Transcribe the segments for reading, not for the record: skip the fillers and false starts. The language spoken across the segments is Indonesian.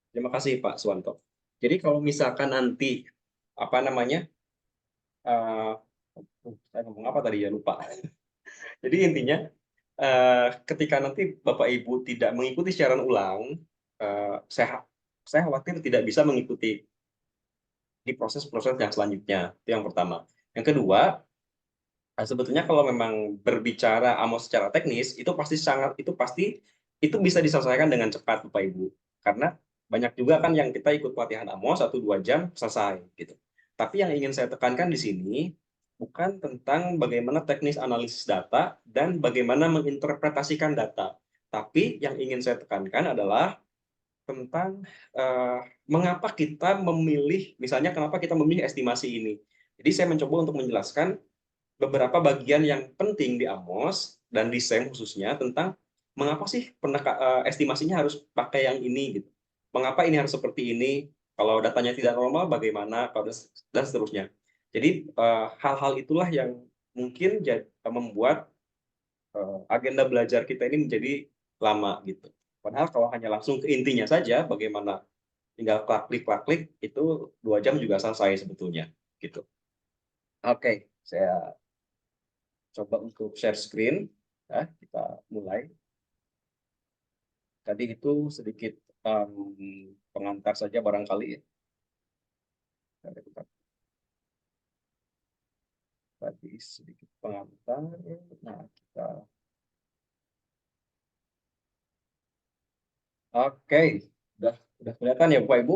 Terima kasih Pak Suwanto. Jadi kalau misalkan nanti apa namanya, eh, saya ngomong apa tadi ya lupa. Jadi intinya ketika nanti Bapak Ibu tidak mengikuti siaran ulang, saya khawatir tidak bisa mengikuti di proses-proses yang selanjutnya. Itu yang pertama. Yang kedua, sebetulnya kalau memang berbicara Amos secara teknis, itu bisa diselesaikan dengan cepat Bapak Ibu. Karena banyak juga kan yang kita ikut pelatihan Amos 1-2 jam selesai gitu. Tapi yang ingin saya tekankan di sini bukan tentang bagaimana teknis analisis data dan bagaimana menginterpretasikan data. Tapi yang ingin saya tekankan adalah tentang eh, mengapa kita memilih, misalnya kenapa kita memilih estimasi ini. Jadi saya mencoba untuk menjelaskan beberapa bagian yang penting di Amos dan di SEM khususnya tentang mengapa sih estimasinya harus pakai yang ini gitu. Mengapa ini harus seperti ini? Kalau datanya tidak normal bagaimana? Dan seterusnya. Jadi hal-hal itulah yang mungkin membuat agenda belajar kita ini menjadi lama gitu. Padahal kalau hanya langsung ke intinya saja, bagaimana tinggal klik-klik itu 2 jam juga selesai sebetulnya gitu. Oke, saya coba untuk share screen. Ya, kita mulai. Tadi itu sedikit pengantar saja barangkali ya. Tadi sedikit pengantar. Nah, kita oke, udah kelihatan ya Bapak Ibu.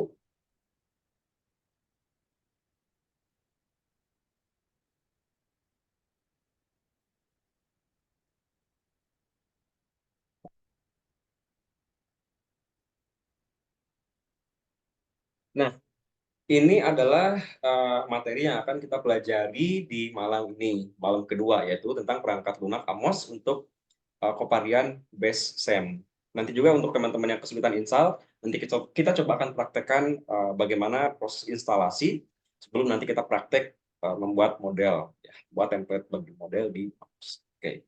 Nah, ini adalah materi yang akan kita pelajari di malam ini, malam kedua, yaitu tentang perangkat lunak Amos untuk Koparian Base SEM. Nanti juga untuk teman-teman yang kesulitan install, nanti kita coba akan praktekkan bagaimana proses instalasi sebelum nanti kita praktek membuat model, ya, buat template bagi model di Amos. Oke.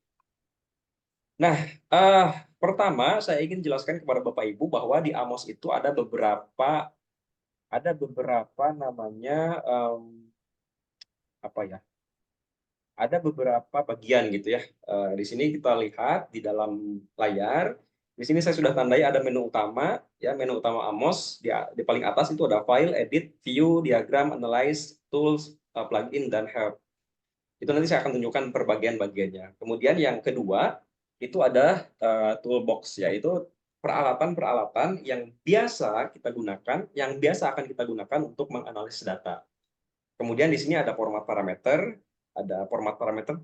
Nah, eh, pertama saya ingin jelaskan kepada Bapak Ibu bahwa di Amos itu ada beberapa namanya apa ya? Ada beberapa bagian gitu ya. Di sini kita lihat di dalam layar. Di sini saya sudah tandai ada menu utama, ya menu utama Amos. Di paling atas itu ada file, edit, view, diagram, analyze, tools, plugin, dan help. Itu nanti saya akan tunjukkan per bagian-bagiannya. Kemudian yang kedua itu ada toolbox, yaitu peralatan-peralatan yang biasa kita gunakan, yang biasa akan kita gunakan untuk menganalisis data. Kemudian di sini ada format parameter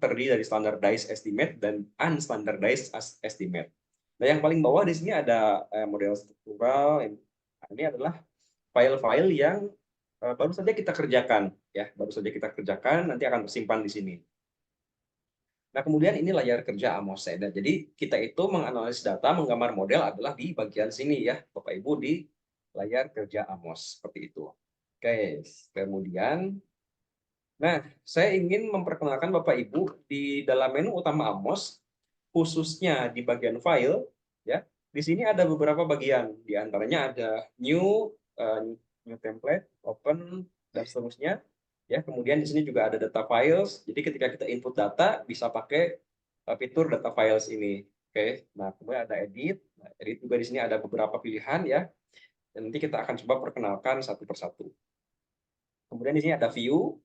terdiri dari standardized estimate dan unstandardized estimate. Nah, yang paling bawah di sini ada model struktural. Ini adalah file-file yang baru saja kita kerjakan, ya, baru saja kita kerjakan, nanti akan tersimpan di sini. Nah, kemudian ini layar kerja Amos Seda. Jadi kita itu menganalisis data, menggambar model adalah di bagian sini ya, Bapak Ibu, di layar kerja Amos seperti itu. Oke, kemudian nah, saya ingin memperkenalkan Bapak Ibu di dalam menu utama Amos, khususnya di bagian file, ya. Di sini ada beberapa bagian, di antaranya ada new template, open, dan seterusnya. Ya, kemudian di sini juga ada data files. Jadi ketika kita input data bisa pakai fitur data files ini. Oke. Nah, kemudian ada edit. Nah, edit juga di sini ada beberapa pilihan ya. Dan nanti kita akan coba perkenalkan satu persatu. Kemudian di sini ada view,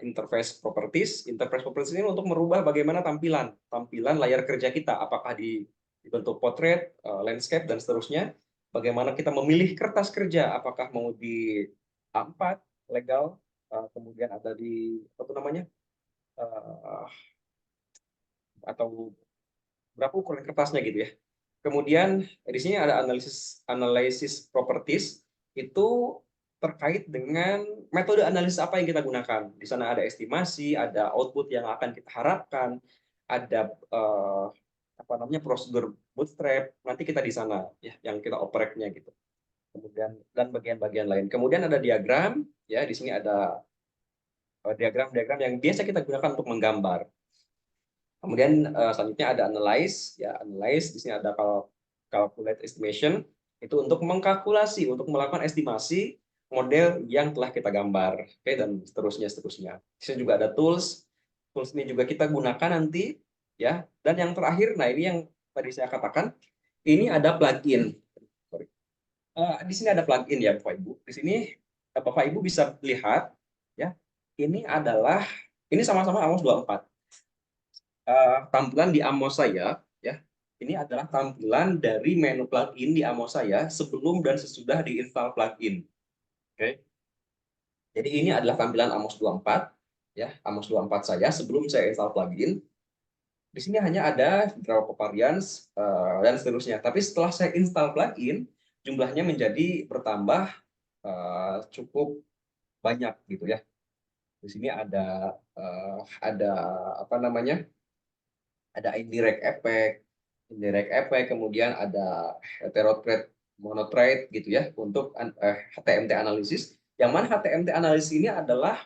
interface properties. Interface properties ini untuk merubah bagaimana tampilan layar kerja kita, apakah di bentuk portrait, landscape, dan seterusnya. Bagaimana kita memilih kertas kerja, apakah mau di A4, legal, kemudian ada di apa itu namanya, eh, atau berapa ukuran kertasnya gitu ya. Kemudian di sini ada analisis properties, itu terkait dengan metode analisis apa yang kita gunakan. Di sana ada estimasi, ada output yang akan kita harapkan, ada apa namanya prosedur bootstrap. Nanti kita di sana ya yang kita operate-nya gitu. Kemudian dan bagian-bagian lain. Kemudian ada diagram, ya di sini ada diagram-diagram yang biasa kita gunakan untuk menggambar. Kemudian selanjutnya ada analyze, ya analyze. Di sini ada calculate estimation. Itu untuk mengkalkulasi, untuk melakukan estimasi model yang telah kita gambar, oke, dan seterusnya seterusnya. Di sini juga ada tools. Tools ini juga kita gunakan nanti, ya. Dan yang terakhir, nah ini yang tadi saya katakan, ini ada plugin. Sorry. Di sini ada plugin ya, Bapak Ibu. Di sini Bapak Ibu bisa lihat, ya. Ini adalah ini sama-sama Amos 24. Tampilan di Amos saya, ya. Ini adalah tampilan dari menu plugin di Amos saya sebelum dan sesudah diinstal plugin. Oke. Jadi ini adalah tampilan Amos 24, ya, Amos 24 saya sebelum saya install plugin. Di sini hanya ada beberapa varians dan seterusnya. Tapi setelah saya install plugin, jumlahnya menjadi bertambah cukup banyak gitu ya. Di sini ada apa namanya? Ada indirect effect, kemudian ada heterothread monothread gitu ya untuk HTMT analisis. Yang mana HTMT analisis ini adalah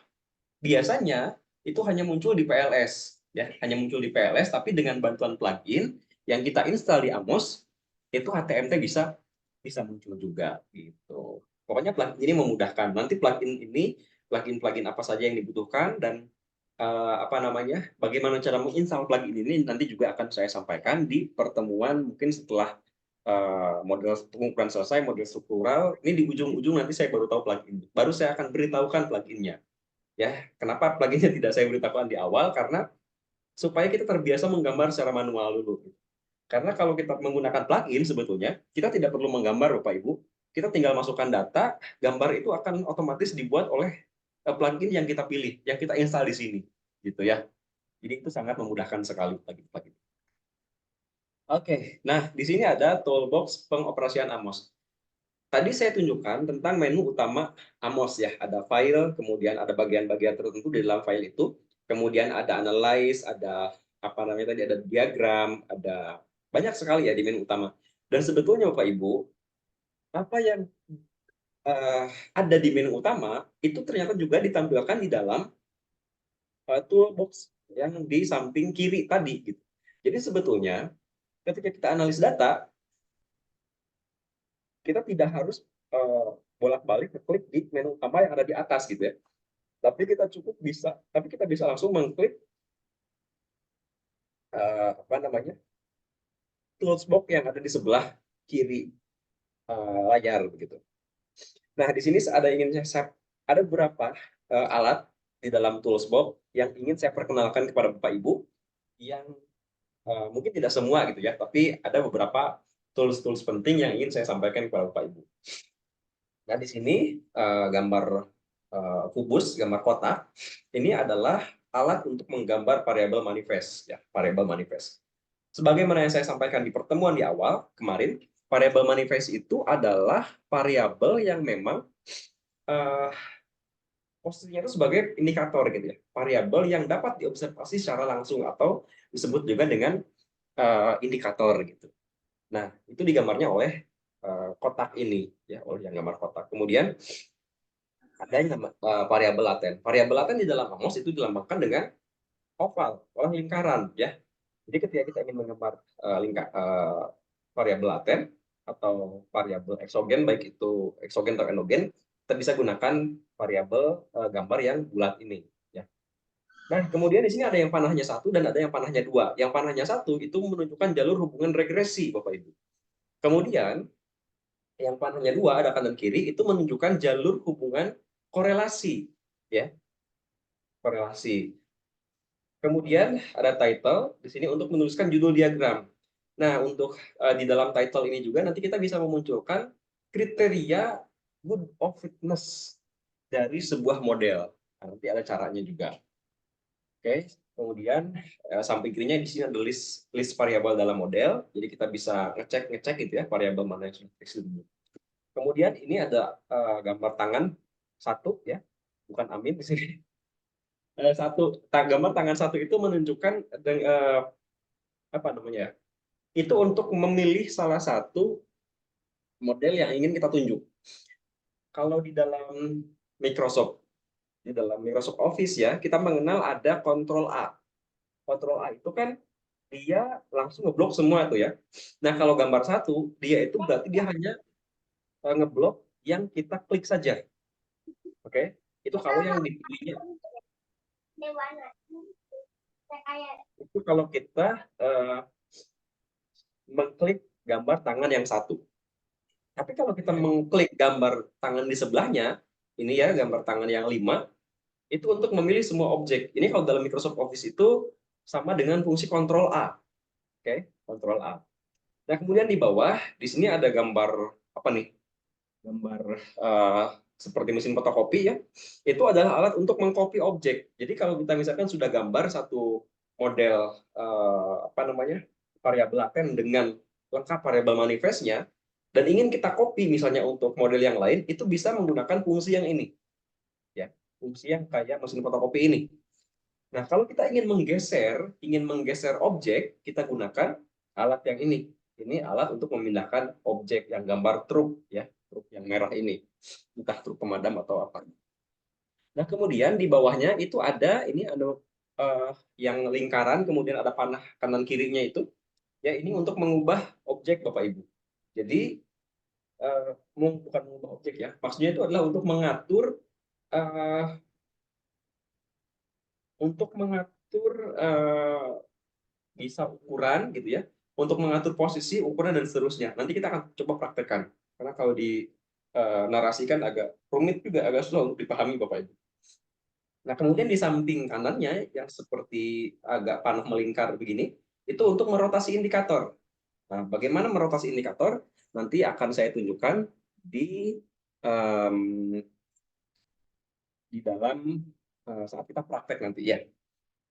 biasanya itu hanya muncul di PLS, ya, hanya muncul di PLS, tapi dengan bantuan plugin yang kita install di Amos, itu HTMT bisa bisa muncul juga gitu. Pokoknya plugin ini memudahkan. Nanti plugin apa saja yang dibutuhkan dan apa namanya, bagaimana cara menginstal plugin ini nanti juga akan saya sampaikan di pertemuan mungkin setelah model pengukuran selesai, model struktural. Ini di ujung-ujung nanti saya baru tahu plugin. Baru saya akan beritahukan pluginnya. Ya, kenapa pluginnya tidak saya beritahukan di awal? Karena supaya kita terbiasa menggambar secara manual dulu. Karena kalau kita menggunakan plugin sebetulnya kita tidak perlu menggambar, Bapak Ibu. Kita tinggal masukkan data, gambar itu akan otomatis dibuat oleh plugin yang kita pilih, yang kita install di sini, gitu ya. Jadi itu sangat memudahkan sekali plugin-plugin. Oke, nah di sini ada toolbox pengoperasian Amos. Tadi saya tunjukkan tentang menu utama Amos ya, ada file, kemudian ada bagian-bagian tertentu di dalam file itu, kemudian ada analyze, ada apa namanya tadi, ada diagram, ada banyak sekali ya di menu utama. Dan sebetulnya Bapak Ibu, apa yang ada di menu utama itu ternyata juga ditampilkan di dalam toolbox yang di samping kiri tadi gitu. Jadi sebetulnya ketika kita analis data, kita tidak harus bolak-balik klik di menu utama yang ada di atas gitu ya. Tapi kita bisa langsung mengklik apa namanya, tools box yang ada di sebelah kiri layar begitu. Nah di sini ada beberapa alat di dalam tools box yang ingin saya perkenalkan kepada Bapak Ibu, yang mungkin tidak semua gitu ya, tapi ada beberapa tools-tools penting yang ingin saya sampaikan kepada Bapak Ibu. Nah di sini gambar kubus, gambar kotak, ini adalah alat untuk menggambar variabel manifest, ya, variabel manifest. Sebagaimana yang saya sampaikan di pertemuan di awal kemarin, variabel manifest itu adalah variabel yang memang uh, posisinya itu sebagai indikator gitu ya, variabel yang dapat diobservasi secara langsung atau disebut juga dengan indikator gitu. Nah, itu digambarnya oleh kotak ini ya, oleh yang gambar kotak. Kemudian ada yang variabel laten. Variabel laten di dalam Amos itu dilambangkan dengan oval, lingkaran ya. Jadi ketika kita ingin menggambar variabel laten atau variabel eksogen, baik itu eksogen atau endogen, kita bisa gunakan variabel gambar yang bulat ini ya. Nah, kemudian di sini ada yang panahnya 1 dan ada yang panahnya 2. Yang panahnya 1 itu menunjukkan jalur hubungan regresi, Bapak Ibu. Kemudian yang panahnya 2 ada kanan kiri itu menunjukkan jalur hubungan korelasi ya, korelasi. Kemudian ada title di sini untuk menuliskan judul diagram. Nah, untuk di dalam title ini juga nanti kita bisa memunculkan kriteria good of fitness dari sebuah model. Nah, nanti ada caranya juga. Oke, kemudian samping kirinya di sini ada list variabel dalam model. Jadi kita bisa ngecek gitu ya variabel mana yang sudah tersebut. Kemudian ini ada gambar tangan 1 ya, bukan Amin di sini. Gambar tangan 1 itu menunjukkan apa namanya? Itu untuk memilih salah satu model yang ingin kita tunjuk. Kalau Microsoft, di dalam Microsoft Office ya, kita mengenal ada Control A. Control A itu kan dia langsung ngeblok semua tuh ya. Nah, kalau gambar 1, dia itu berarti dia hanya ngeblok yang kita klik saja. Oke, itu kalau yang dipilihnya itu kalau kita mengklik gambar tangan yang satu. Tapi kalau kita mengklik gambar tangan di sebelahnya, ini ya gambar tangan yang 5, itu untuk memilih semua objek. Ini kalau dalam Microsoft Office itu sama dengan fungsi Ctrl A. Oke, Ctrl A. Nah, kemudian di bawah, di sini ada gambar apa nih? Gambar seperti mesin fotokopi ya. Itu adalah alat untuk mengcopy objek. Jadi kalau kita misalkan sudah gambar satu model apa namanya? Variabel laten dengan lengkap variabel manifestnya dan ingin kita copy misalnya untuk model yang lain, itu bisa menggunakan fungsi yang ini. Ya, fungsi yang kayak mesin fotokopi ini. Nah, kalau kita ingin menggeser objek, kita gunakan alat yang ini. Ini alat untuk memindahkan objek yang gambar truk, ya, truk yang merah ini, entah truk pemadam atau apa. Nah, kemudian di bawahnya itu ada yang lingkaran, kemudian ada panah kanan kirinya itu, ya ini untuk mengubah objek Bapak Ibu. Jadi bukan mengubah objek ya, maksudnya itu adalah uh, untuk mengatur bisa ukuran gitu ya, untuk mengatur posisi, ukuran dan seterusnya. Nanti kita akan coba praktekkan. Karena kalau di narasikan agak rumit juga, agak susah untuk dipahami Bapak Ibu. Nah, kemudian di samping kanannya yang seperti agak panah melingkar begini, itu untuk merotasi indikator. Nah, bagaimana merotasi indikator? Nanti akan saya tunjukkan di um, di dalam saat kita praktek nanti ya.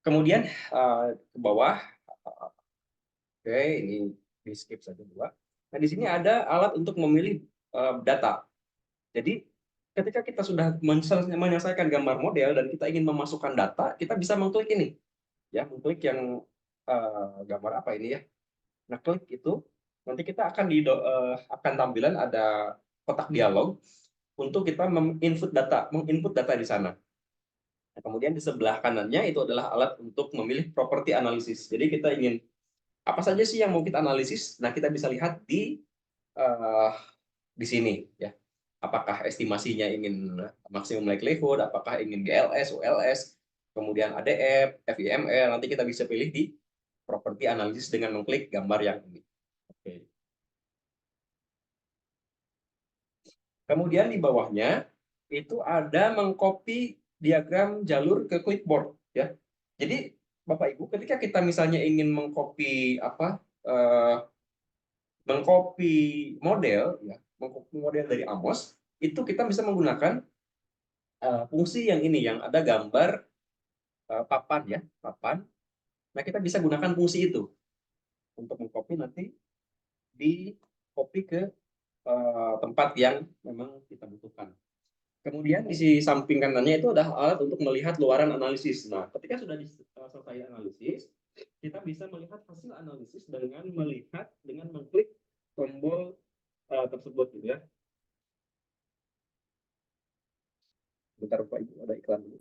Kemudian ke bawah. Oke, ini di skip saja dua. Nah, di sini ada alat untuk memilih data. Jadi, ketika kita sudah menyelesaikan gambar model dan kita ingin memasukkan data, kita bisa mengklik ini. Ya, mengklik yang gambar apa ini ya. Nah, klik itu, nanti kita akan tampilan ada kotak dialog untuk kita menginput data di sana. Nah, kemudian di sebelah kanannya itu adalah alat untuk memilih properti analisis. Jadi kita ingin apa saja sih yang mau kita analisis? Nah, kita bisa lihat uh, di sini ya. Apakah estimasinya ingin maksimum likelihood, apakah ingin GLS, ULS, kemudian ADF, FIML, nanti kita bisa pilih di properti analisis dengan mengklik gambar yang ini. Oke. Kemudian di bawahnya itu ada mengcopy diagram jalur ke clipboard ya. Jadi Bapak Ibu, ketika kita misalnya ingin mengcopy mengcopy model ya, mengcopy model dari Amos, itu kita bisa menggunakan fungsi yang ini yang ada gambar papan ya, papan. Nah, kita bisa gunakan fungsi itu untuk mengcopy nanti di copy ke tempat yang memang kita butuhkan. Kemudian di samping kanannya itu ada alat untuk melihat luaran analisis. Nah, ketika sudah selesai analisis, kita bisa melihat hasil analisis dengan mengklik tombol tersebut gitu ya. Bentar Pak Ibu, ada iklan dulu.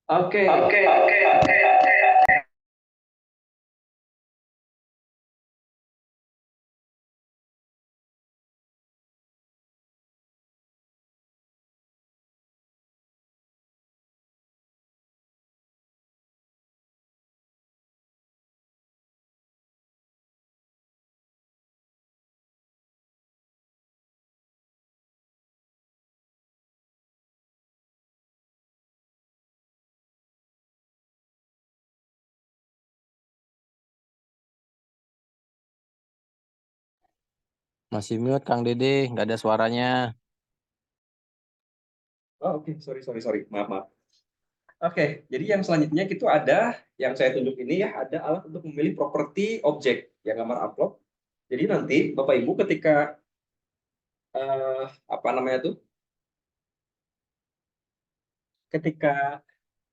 Oke. Masih mute Kang Dede, nggak ada suaranya. Oh, oke, sorry, maaf, maaf. Oke, jadi yang selanjutnya itu ada yang saya tunjuk ini ya, ada alat untuk memilih properti objek yang gambar amplop. Jadi nanti Bapak Ibu ketika apa namanya tuh, ketika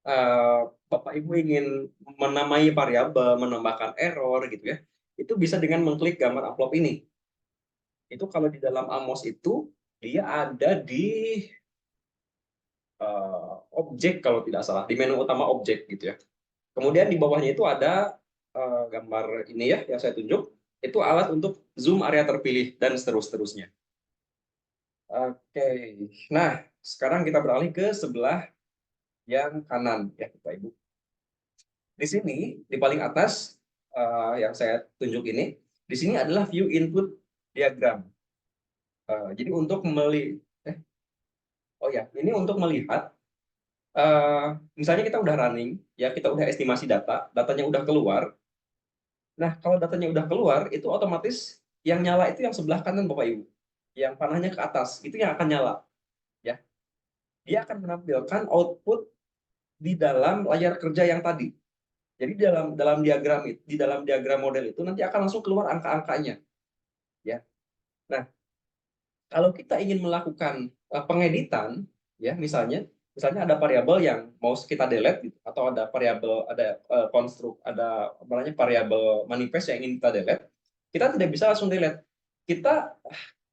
eh, Bapak Ibu ingin menamai variabel, menambahkan error gitu ya, itu bisa dengan mengklik gambar amplop ini. Itu kalau di dalam Amos itu dia ada di objek kalau tidak salah, di menu utama objek gitu ya. Kemudian di bawahnya itu ada gambar ini ya yang saya tunjuk, itu alat untuk zoom area terpilih dan seterusnya. Oke, nah sekarang kita beralih ke sebelah yang kanan ya Bapak Ibu. Di sini di paling atas yang saya tunjuk ini, di sini adalah view input diagram. Jadi untuk melihat, oh ya, ini untuk melihat, misalnya kita udah running, ya kita udah estimasi data, datanya udah keluar. Nah, kalau datanya udah keluar, itu otomatis yang nyala itu yang sebelah kanan Bapak Ibu. Yang panahnya ke atas, itu yang akan nyala. Ya, dia akan menampilkan output di dalam layar kerja yang tadi. Jadi dalam dalam diagram itu, di dalam diagram model itu nanti akan langsung keluar angka-angkanya. Ya. Nah, kalau kita ingin melakukan pengeditan, ya misalnya ada variabel yang mau kita delete gitu, atau ada variabel, ada konstruk, ada apa namanya variabel manifest yang ingin kita delete, kita tidak bisa langsung delete. Kita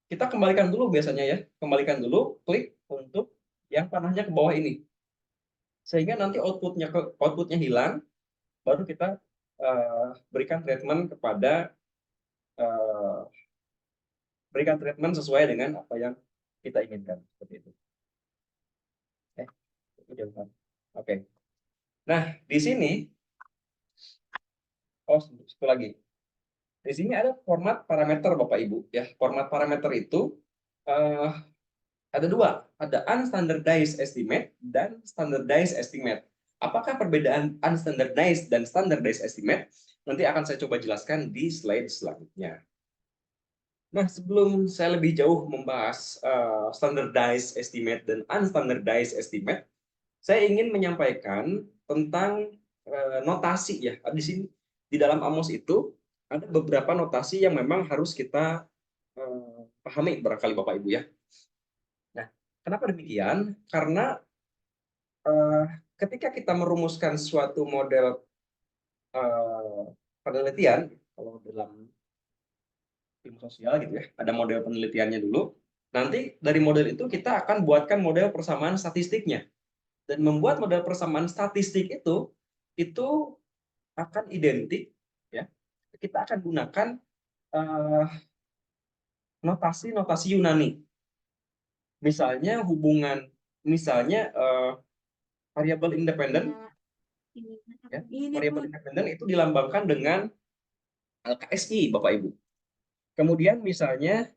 kita kembalikan dulu biasanya ya, kembalikan dulu, klik untuk yang panahnya ke bawah ini, sehingga nanti outputnya hilang, baru kita berikan treatment kepada uh, berikan treatment sesuai dengan apa yang kita inginkan seperti itu. Itu jawaban. Oke. Nah, di sini, oh satu lagi. Di sini ada format parameter Bapak Ibu ya. Format parameter itu eh, ada dua, ada unstandardized estimate dan standardized estimate. Apakah perbedaan unstandardized dan standardized estimate? Nanti akan saya coba jelaskan di slide selanjutnya. Nah, sebelum saya lebih jauh membahas standardized estimate dan unstandardized estimate, saya ingin menyampaikan tentang notasi ya. Di sini di dalam Amos itu ada beberapa notasi yang memang harus kita pahami barangkali Bapak Ibu ya. Nah, kenapa demikian? Karena eh, ketika kita merumuskan suatu model eh, penelitian, kalau dalam ilmu sosial gitu ya, ada model penelitiannya dulu. Nanti dari model itu kita akan buatkan model persamaan statistiknya. Dan membuat model persamaan statistik itu akan identik ya. Kita akan gunakan eh, notasi-notasi Yunani. Misalnya variabel independen ya. Variabel independen itu dilambangkan dengan KSI Bapak Ibu. Kemudian misalnya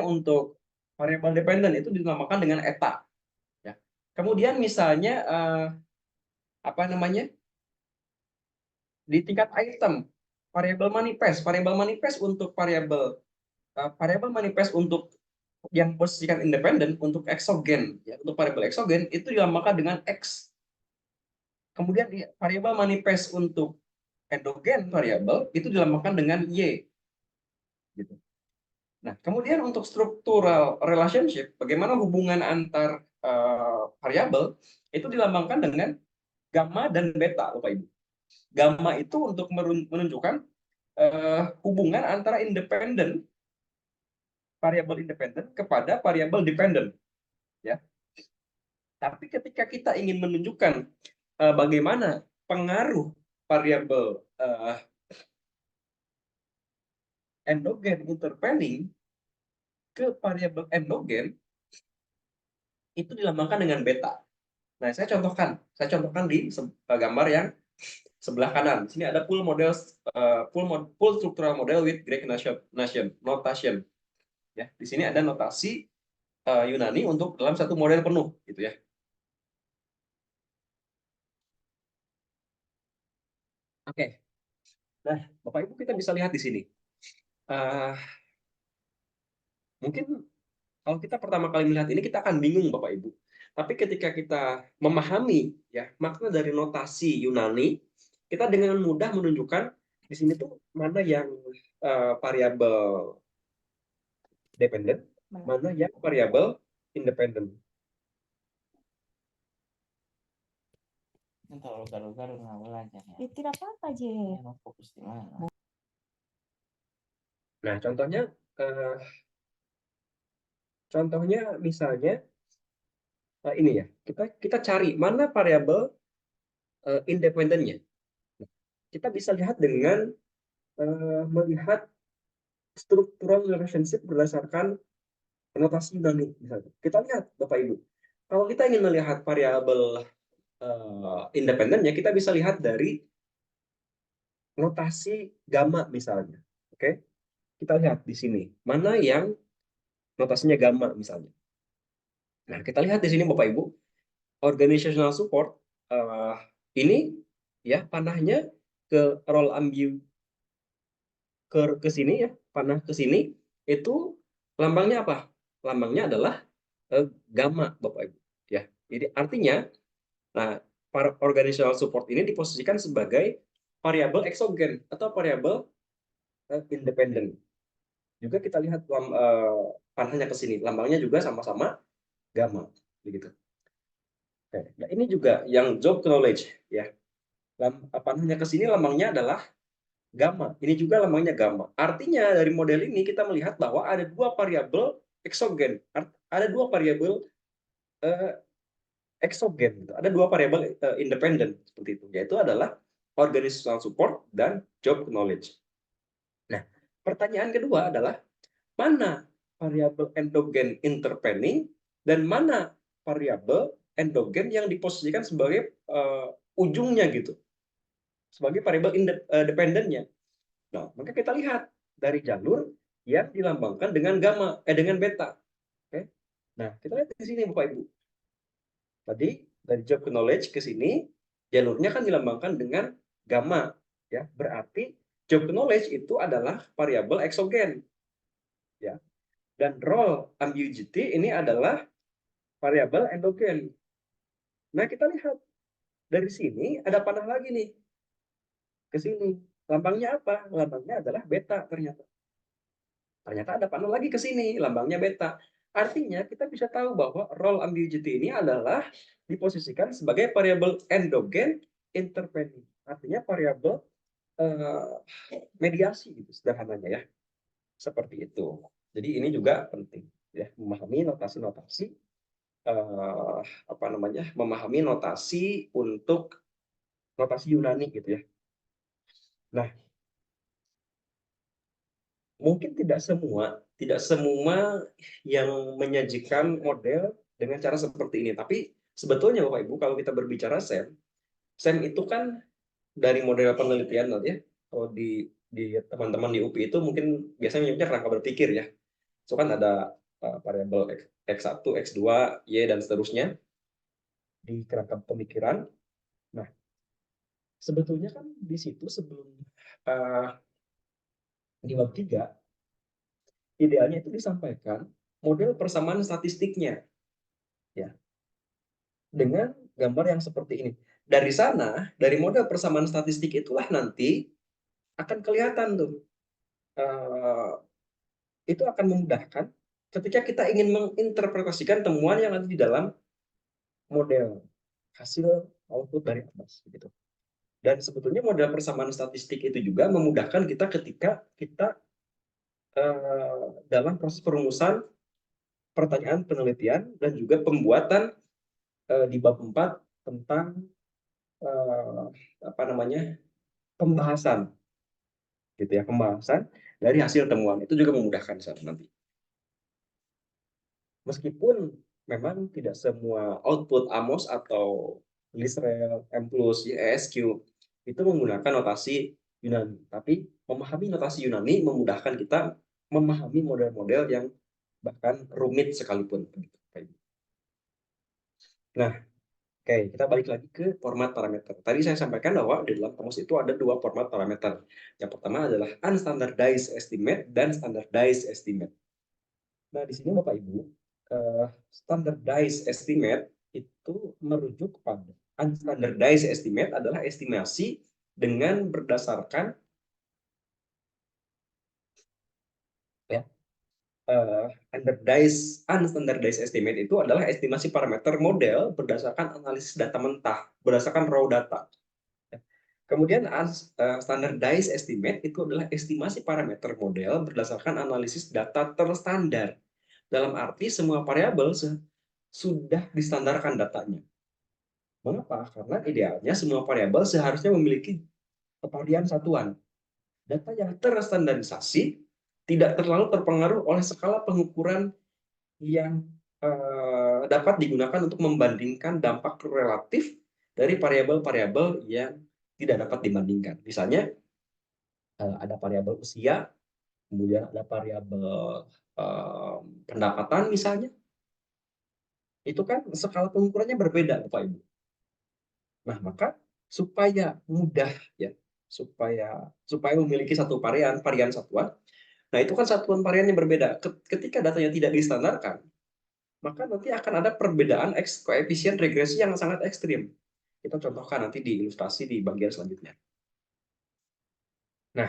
untuk variabel dependen itu dinamakan dengan eta ya. Kemudian misalnya apa namanya? Di tingkat item, variabel manifest untuk variabel manifest untuk yang posisikan independen untuk exogen ya, untuk variabel exogen itu dilambangkan dengan X. Kemudian variabel manifest untuk endogen variabel itu dilambangkan dengan Y gitu. Nah, kemudian untuk structural relationship, bagaimana hubungan antar variabel itu dilambangkan dengan gamma dan beta, Bapak Ibu. Gamma itu untuk menunjukkan hubungan antara variabel independen kepada variabel dependen ya. Tapi ketika kita ingin menunjukkan bagaimana pengaruh variabel endogen intervening ke variabel endogen itu dilambangkan dengan beta. Nah, saya contohkan di gambar yang sebelah kanan. Di sini ada full structural model with Greek notation. Ya, di sini ada notasi Yunani untuk dalam satu model penuh, gitu ya. Oke, nah Bapak Ibu kita bisa lihat di sini. Uh, mungkin Kalau kita pertama kali melihat ini kita akan bingung Bapak Ibu. Tapi ketika kita memahami ya makna dari notasi Yunani, kita dengan mudah menunjukkan di sini tuh mana yang variabel dependent, mana yang variabel independent. Kalau garu-garu nggak belajar ya. Ya, tidak apa-apa, Je. Mau fokus di mana? Nah, contohnya misalnya ini ya, kita cari mana variabel independennya. Kita bisa lihat dengan melihat structural relationship berdasarkan notasi Yunani. Misalnya. Kita lihat, Bapak Ibu, kalau kita ingin melihat variabel independennya, kita bisa lihat dari notasi gamma misalnya. Oke, kita lihat di sini mana yang notasinya gamma misalnya. Nah, kita lihat di sini Bapak Ibu, organizational support ini ya panahnya ke role ambigu ke sini ya, panah ke sini itu lambangnya apa? Lambangnya adalah gamma Bapak Ibu ya. Jadi artinya nah para organizational support ini diposisikan sebagai variabel eksogen atau variabel independen. Juga kita lihat panahnya ke sini, lambangnya juga sama-sama gamma begitu. Nah, ini juga yang job knowledge ya. Panahnya ke sini lambangnya adalah gamma. Ini juga lambangnya gamma. Artinya dari model ini kita melihat bahwa ada dua variabel eksogen, ada dua variabel eksogen, gitu. Ada dua variabel independen seperti itu, yaitu adalah organizational support dan job knowledge. Nah, pertanyaan kedua adalah mana variabel endogen intervening dan mana variabel endogen yang diposisikan sebagai ujungnya gitu, sebagai variabel independennya. Nah, maka kita lihat dari jalur yang dilambangkan dengan gamma, dengan beta. Oke. Nah, kita lihat di sini Bapak Ibu. Tadi dari job knowledge ke sini jalurnya kan dilambangkan dengan gamma, ya. Berarti job knowledge itu adalah variabel eksogen, ya. Dan role ambiguity ini adalah variabel endogen. Nah, kita lihat dari sini ada panah lagi nih ke sini. Lambangnya apa? Lambangnya adalah beta ternyata. Ternyata ada panel lagi ke sini, lambangnya beta. Artinya kita bisa tahu bahwa role ambiguity ini adalah diposisikan sebagai variabel endogen intervening. Artinya variabel mediasi gitu sederhananya ya. Seperti itu. Jadi ini juga penting ya, memahami notasi-notasi memahami notasi untuk notasi Yunani gitu ya. Nah, mungkin tidak semua yang menyajikan model dengan cara seperti ini. Tapi sebetulnya Bapak Ibu kalau kita berbicara SEM itu kan dari model penelitian ya. Kalau di teman-teman di UPI itu mungkin biasanya menyebutnya kerangka berpikir ya. Itu kan ada variabel X1, X2, Y dan seterusnya di kerangka pemikiran. Nah, sebetulnya kan di situ sebelum di bab 3 idealnya itu disampaikan model persamaan statistiknya ya dengan gambar yang seperti ini. Dari sana, dari model persamaan statistik itulah nanti akan kelihatan tuh itu akan memudahkan ketika kita ingin menginterpretasikan temuan yang ada di dalam model hasil output dari atas gitu. Dan sebetulnya model persamaan statistik itu juga memudahkan kita ketika kita dalam proses perumusan pertanyaan penelitian dan juga pembuatan di bab 4 tentang pembahasan gitu ya, pembahasan dari hasil temuan itu juga memudahkan saya nanti. Meskipun memang tidak semua output AMOS atau LISREL, M+, ESQ itu menggunakan notasi Yunani, tapi memahami notasi Yunani memudahkan kita memahami model-model yang bahkan rumit sekalipun. Nah, oke, kita balik lagi ke format parameter. Tadi saya sampaikan bahwa di dalam kamus itu ada dua format parameter. Yang pertama adalah unstandardized estimate dan standardized estimate. Nah, di sini Bapak Ibu, standardized estimate itu merujuk kepada unstandardized estimate adalah estimasi dengan berdasarkan ya, unstandardized estimate itu adalah estimasi parameter model berdasarkan analisis data mentah, berdasarkan raw data. Kemudian standardized estimate itu adalah estimasi parameter model berdasarkan analisis data terstandar. Dalam arti semua variabel sudah distandarkan datanya. Mengapa? Karena idealnya semua variabel seharusnya memiliki kevarian satuan. Data yang terstandarisasi tidak terlalu terpengaruh oleh skala pengukuran yang dapat digunakan untuk membandingkan dampak relatif dari variabel-variabel yang tidak dapat dibandingkan. Misalnya ada variabel usia, kemudian ada variabel pendapatan misalnya, itu kan skala pengukurannya berbeda, Bapak Ibu. Nah, maka supaya mudah ya, supaya memiliki satu varian satuan. Nah, itu kan satuan varian yang berbeda. Ketika datanya tidak distandarkan, maka nanti akan ada perbedaan koefisien regresi yang sangat ekstrim. Kita contohkan nanti di ilustrasi di bagian selanjutnya. Nah,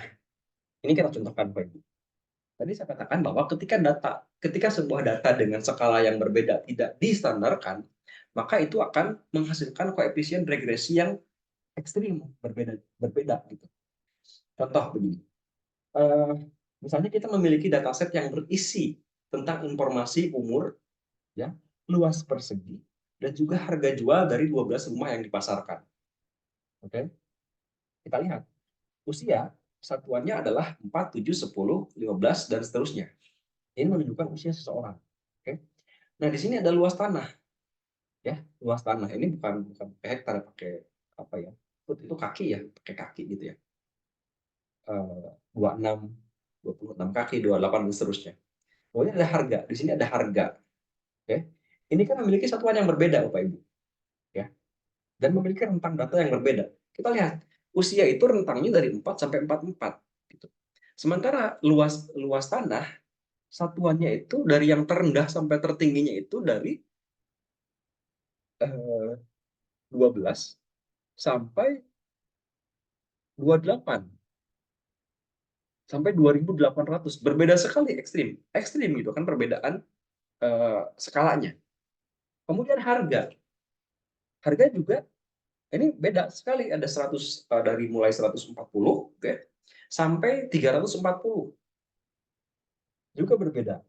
ini kita contohkan, Bapak Ibu. Tadi saya katakan bahwa ketika sebuah data dengan skala yang berbeda tidak distandarkan, maka itu akan menghasilkan koefisien regresi yang ekstrim, berbeda gitu. Contoh begini, eh, misalnya kita memiliki dataset yang berisi tentang informasi umur, ya, luas persegi, dan juga harga jual dari 12 rumah yang dipasarkan. Oke, kita lihat usia satuannya adalah 4, 7, 10, 15, dan seterusnya. Ini menunjukkan usia seseorang. Oke. Nah, di sini ada luas tanah, ya, luas tanah. Ini bukan hektar, pakai apa ya? Itu kaki ya, pakai kaki gitu ya. 26, 26 kaki, 28 dan seterusnya. Kemudian ada harga. Di sini ada harga. Oke. Ini kan memiliki satuan yang berbeda, Bapak Ibu. Ya. Dan memiliki rentang data yang berbeda. Kita lihat, usia itu rentangnya dari 4 sampai 44 gitu. Sementara luas tanah satuannya itu dari yang terendah sampai tertingginya itu dari 12 sampai 28 sampai 2.800. Berbeda sekali, ekstrim. Ekstrim gitu kan perbedaan skalanya. Kemudian harga. Harga juga ini beda sekali, ada 100 dari mulai 140 okay, sampai 340. Juga berbeda.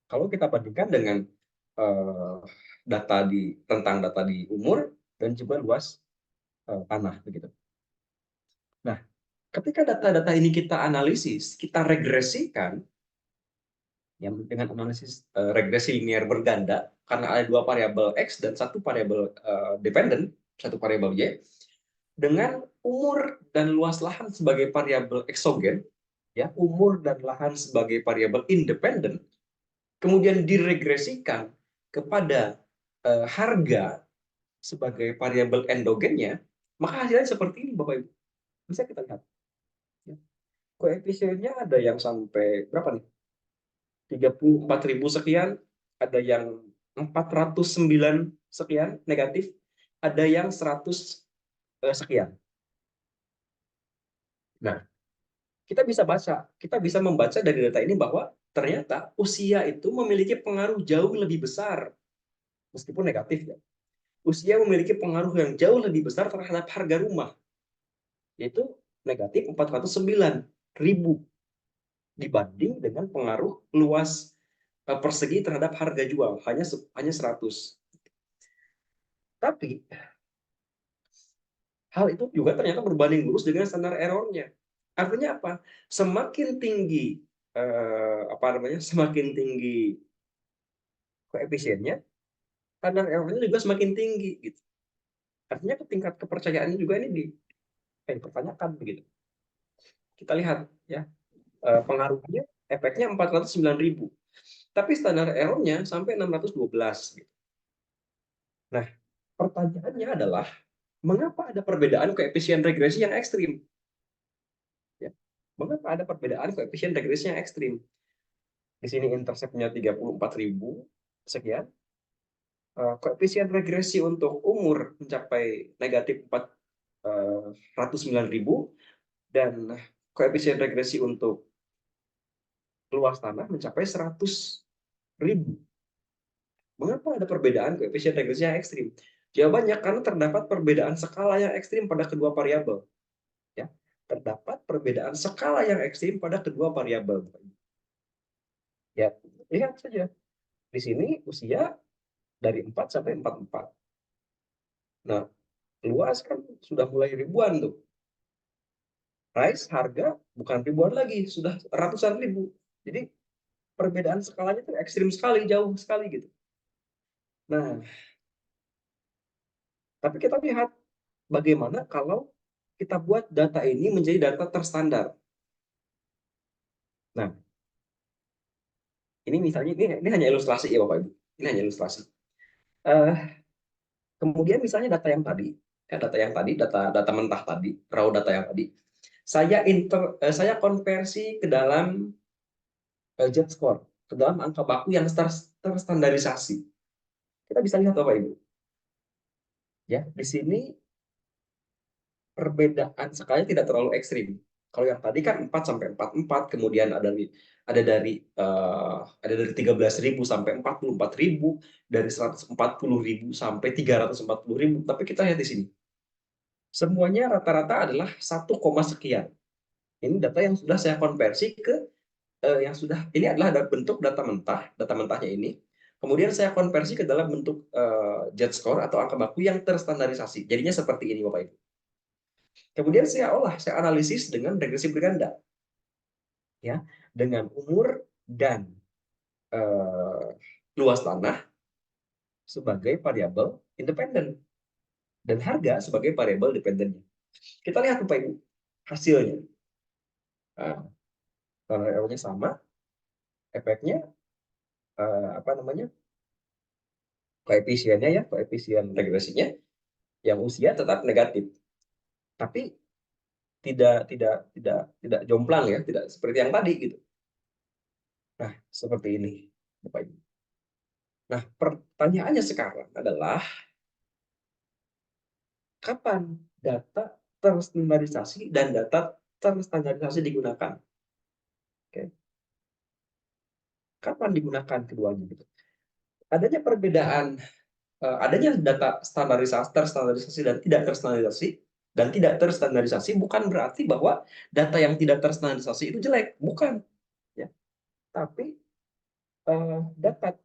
Kalau kita bandingkan dengan tentang data di umur dan juga luas tanah begitu. Nah, ketika data-data ini kita analisis, kita regresikan ya, dengan analisis regresi linear berganda, karena ada dua variabel X dan satu variabel dependent, satu variabel Y, dengan umur dan luas lahan sebagai variabel eksogen, ya, umur dan lahan sebagai variabel independen, kemudian diregresikan kepada harga sebagai variabel endogennya, maka hasilnya seperti ini, Bapak Ibu. Bisa kita lihat. Koefisiennya ada yang sampai berapa nih? 34.000 sekian, ada yang 409 sekian negatif, ada yang 100 sekian. Nah, kita bisa membaca dari data ini bahwa ternyata usia itu memiliki pengaruh jauh lebih besar, meskipun negatif ya. Usia memiliki pengaruh yang jauh lebih besar terhadap harga rumah, yaitu negatif 409.000 dibanding dengan pengaruh luas persegi terhadap harga jual hanya 100. Tapi hal itu juga ternyata berbanding lurus dengan standar error-nya. Artinya apa? Semakin tinggi semakin tinggi koefisiennya, standar error-nya juga semakin tinggi gitu. Artinya tingkat kepercayaannya juga ini dipertanyakan begitu. Kita lihat ya, pengaruhnya efeknya 409.000. Tapi standar error-nya sampai 612 gitu. Nah, pertanyaannya adalah mengapa ada perbedaan koefisien regresi yang ekstrim? Ya. Mengapa ada perbedaan koefisien regresi yang ekstrim? Di sini interceptnya 34.000 sekian. Koefisien regresi untuk umur mencapai negatif 409.000 dan koefisien regresi untuk luas tanah mencapai 100.000. Mengapa ada perbedaan koefisien regresi yang ekstrim? Jawabannya karena terdapat perbedaan skala yang ekstrim pada kedua variabel. Ya, terdapat perbedaan skala yang ekstrim pada kedua variabel. Ya, lihat saja. Di sini usia dari 4 sampai 44. Nah, luas kan sudah mulai ribuan tuh. Price harga bukan ribuan lagi, sudah ratusan ribu. Jadi perbedaan skalanya itu ekstrim sekali, jauh sekali gitu. Nah, tapi kita lihat bagaimana kalau kita buat data ini menjadi data terstandar. Nah, ini misalnya ini hanya ilustrasi ya Bapak Ibu. Ini hanya ilustrasi. Uh, Kemudian misalnya data yang tadi, data mentah tadi, raw data yang tadi, saya konversi ke dalam Z-score, ke dalam angka baku yang terstandarisasi. Kita bisa lihat Bapak Ibu. Ya, di sini perbedaan skalanya tidak terlalu ekstrim. Kalau yang tadi kan 4 sampai 44, kemudian ada dari 13.000 sampai 44.000, dari 140.000 sampai 340.000. Tapi kita lihat di sini. Semuanya rata-rata adalah 1, sekian. Ini data yang sudah saya konversi ke ini adalah bentuk data mentah, data mentahnya ini. Kemudian saya konversi ke dalam bentuk Z-score atau angka baku yang terstandarisasi. Jadinya seperti ini Bapak Ibu. Kemudian saya analisis dengan regresi berganda, ya, dengan umur dan luas tanah sebagai variabel independen dan harga sebagai variabel dependennya. Kita lihat Bapak Ibu hasilnya. Nah, variabelnya sama, efeknya apa namanya? Koefisiennya ya, koefisien regresinya yang usia tetap negatif. Tapi tidak jomplang ya, tidak seperti yang tadi gitu. Nah, seperti ini Bapak Ibu. Nah, pertanyaannya sekarang adalah kapan data terstandarisasi dan data terstandarisasi digunakan? Oke. Kapan digunakan keduanya gitu? Adanya data terstandarisasi dan tidak terstandarisasi bukan berarti bahwa data yang tidak terstandarisasi itu jelek, bukan ya. Tapi data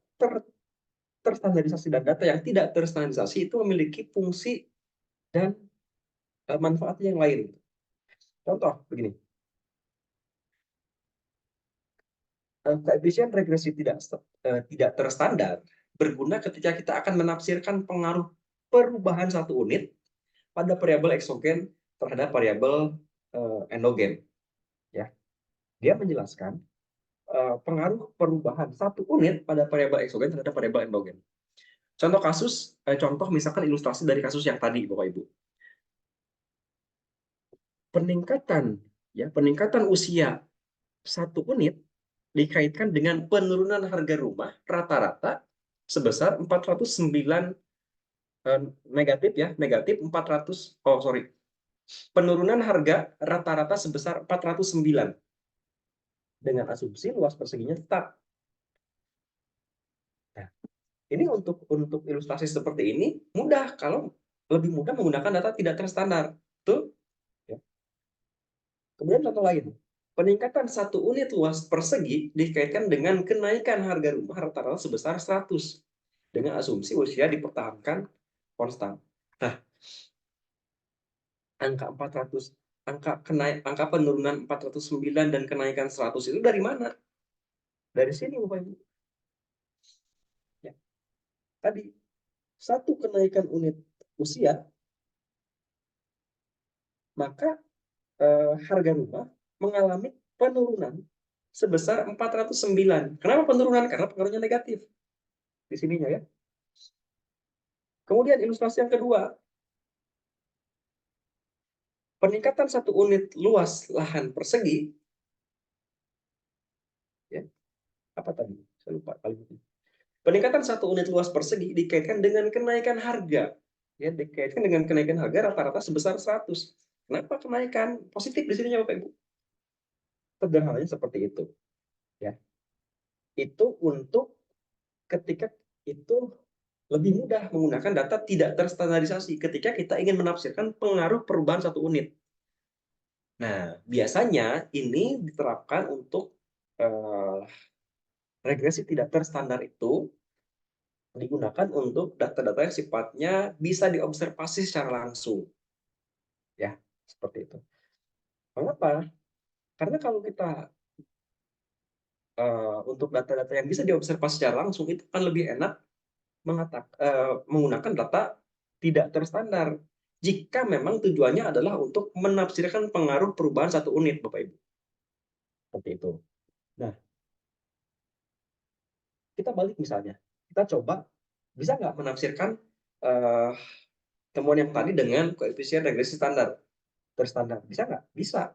terstandarisasi dan data yang tidak terstandarisasi itu memiliki fungsi dan manfaat yang lain. Contoh begini, koefisien regresi tidak terstandar berguna ketika kita akan menafsirkan pengaruh perubahan satu unit pada variabel eksogen terhadap variabel endogen. Ya, dia menjelaskan pengaruh perubahan satu unit pada variabel eksogen terhadap variabel endogen. Contoh misalkan ilustrasi dari kasus yang tadi, Bapak Ibu. Peningkatan usia satu unit dikaitkan dengan penurunan harga rumah rata-rata sebesar 409 negatif 400 penurunan harga rata-rata sebesar 409 dengan asumsi luas perseginya tetap. Nah, ini untuk ilustrasi seperti ini mudah kalau lebih mudah menggunakan data tidak terstandar. Betul? Ya. Kemudian contoh lain. Peningkatan satu unit luas persegi dikaitkan dengan kenaikan harga rumah rata-rata sebesar 100 dengan asumsi usia dipertahankan konstan. Nah, angka penurunan 409 dan kenaikan 100 itu dari mana? Dari sini Bapak Ibu. Ya. Tadi satu kenaikan unit usia, maka harga rumah mengalami penurunan sebesar 409. Kenapa penurunan? Karena pengaruhnya negatif. Di sininya ya. Kemudian ilustrasi yang kedua. Peningkatan satu unit luas lahan persegi, ya, Apa tadi? Saya lupa kalimatnya. Peningkatan 1 unit luas persegi dikaitkan dengan kenaikan harga. Ya, dikaitkan dengan kenaikan harga rata-rata sebesar 100. Kenapa kenaikan? Positif di sini Bapak Ibu. Sederhananya seperti itu. Ya. Itu untuk ketika itu lebih mudah menggunakan data tidak terstandarisasi ketika kita ingin menafsirkan pengaruh perubahan 1 unit. Nah, biasanya ini diterapkan untuk regresi tidak terstandar itu digunakan untuk data-data yang sifatnya bisa diobservasi secara langsung. Ya, seperti itu. Mengapa? Karena kalau kita untuk data-data yang bisa diobservasi secara langsung itu akan lebih enak menggunakan data tidak terstandar. Jika memang tujuannya adalah untuk menafsirkan pengaruh perubahan 1 unit, Bapak Ibu. Seperti itu. Nah, kita balik misalnya. Kita coba bisa nggak menafsirkan temuan yang tadi dengan koefisien regresi standar terstandar? Bisa nggak? Bisa.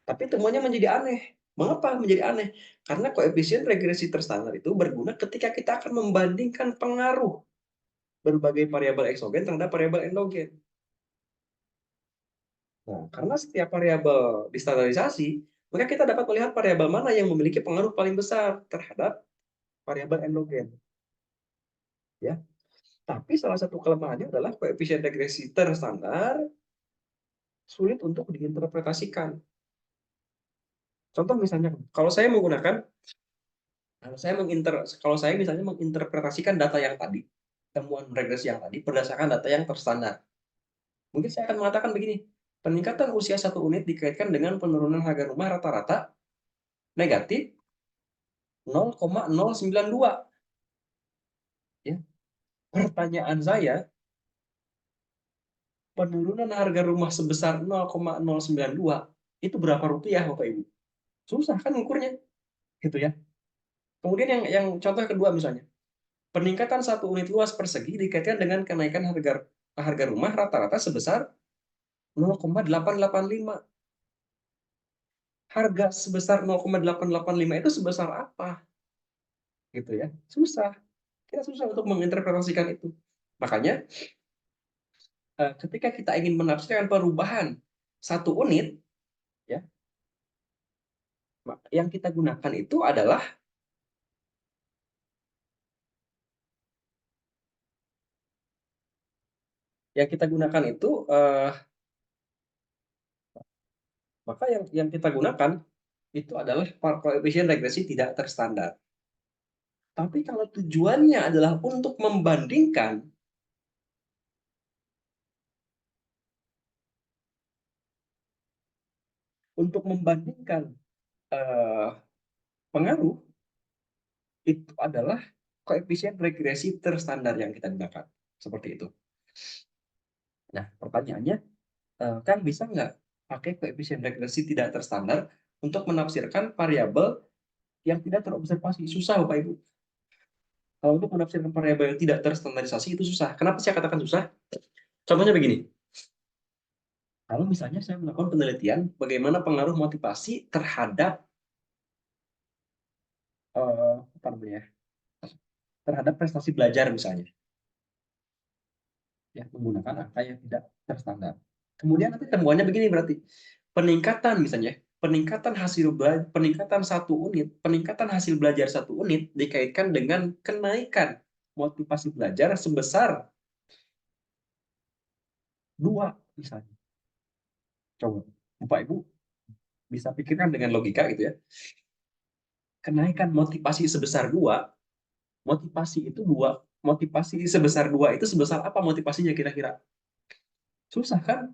Tapi temuannya menjadi aneh. Mengapa menjadi aneh? Karena koefisien regresi terstandar itu berguna ketika kita akan membandingkan pengaruh berbagai variabel eksogen terhadap variabel endogen. Nah, karena setiap variabel distandarisasi, maka kita dapat melihat variabel mana yang memiliki pengaruh paling besar terhadap variabel endogen. Ya. Tapi salah satu kelemahannya adalah koefisien regresi terstandar sulit untuk diinterpretasikan. Contoh misalnya, kalau saya menggunakan, kalau saya misalnya menginterpretasikan data yang tadi, temuan regresi yang tadi berdasarkan data yang terstandar, mungkin saya akan mengatakan begini: peningkatan usia 1 unit dikaitkan dengan penurunan harga rumah rata-rata negatif 0,092. Ya. Pertanyaan saya, penurunan harga rumah sebesar 0,092 itu berapa rupiah, Bapak Ibu? Susah kan ukurnya, gitu ya. Kemudian yang contoh kedua misalnya, peningkatan 1 unit luas persegi dikaitkan dengan kenaikan harga rumah rata-rata sebesar 0,885. Harga sebesar 0,885 itu sebesar apa? Gitu ya. Susah. Kita susah untuk menginterpretasikan itu. Makanya ketika kita ingin menafsirkan perubahan 1 unit, ya, yang kita gunakan itu adalah maka yang kita gunakan itu adalah koefisien regresi tidak terstandar. Tapi kalau tujuannya adalah untuk membandingkan pengaruh, itu adalah koefisien regresi terstandar yang kita gunakan. Seperti itu. Nah, pertanyaannya, kan bisa nggak pakai koefisien regresi tidak terstandar untuk menafsirkan variabel yang tidak terobservasi? Susah, Bapak Ibu. Kalau untuk menafsirkan variabel yang tidak terstandarisasi itu susah. Kenapa saya katakan susah? Contohnya begini. Kalau misalnya saya melakukan penelitian bagaimana pengaruh motivasi terhadap terhadap prestasi belajar misalnya, ya, menggunakan angka yang tidak terstandar. Kemudian nanti temuannya begini, berarti peningkatan misalnya, peningkatan hasil peningkatan 1 unit, peningkatan hasil belajar 1 unit dikaitkan dengan kenaikan motivasi belajar sebesar 2 misalnya. Coba Bapak Ibu bisa pikirkan dengan logika gitu ya. Kenaikan motivasi sebesar 2, motivasi sebesar 2 itu sebesar apa motivasinya kira-kira? Susah kan?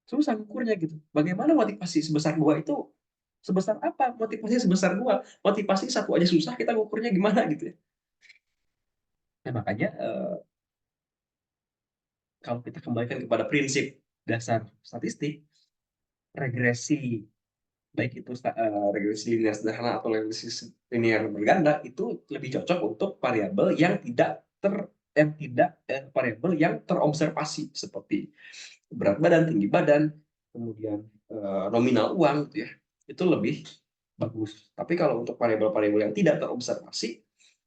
Susah ukurnya gitu. Bagaimana motivasi sebesar 2 itu sebesar apa? Motivasi sebesar 2. Motivasi 1 aja susah, kita ukurnya gimana gitu ya. Nah, makanya kalau kita kembalikan kepada prinsip dasar statistik, regresi baik itu regresi linear sederhana atau regresi linear berganda itu lebih cocok untuk variabel yang variabel yang terobservasi seperti berat badan, tinggi badan, kemudian nominal uang gitu ya. Itu lebih bagus. Tapi kalau untuk variabel-variabel yang tidak terobservasi,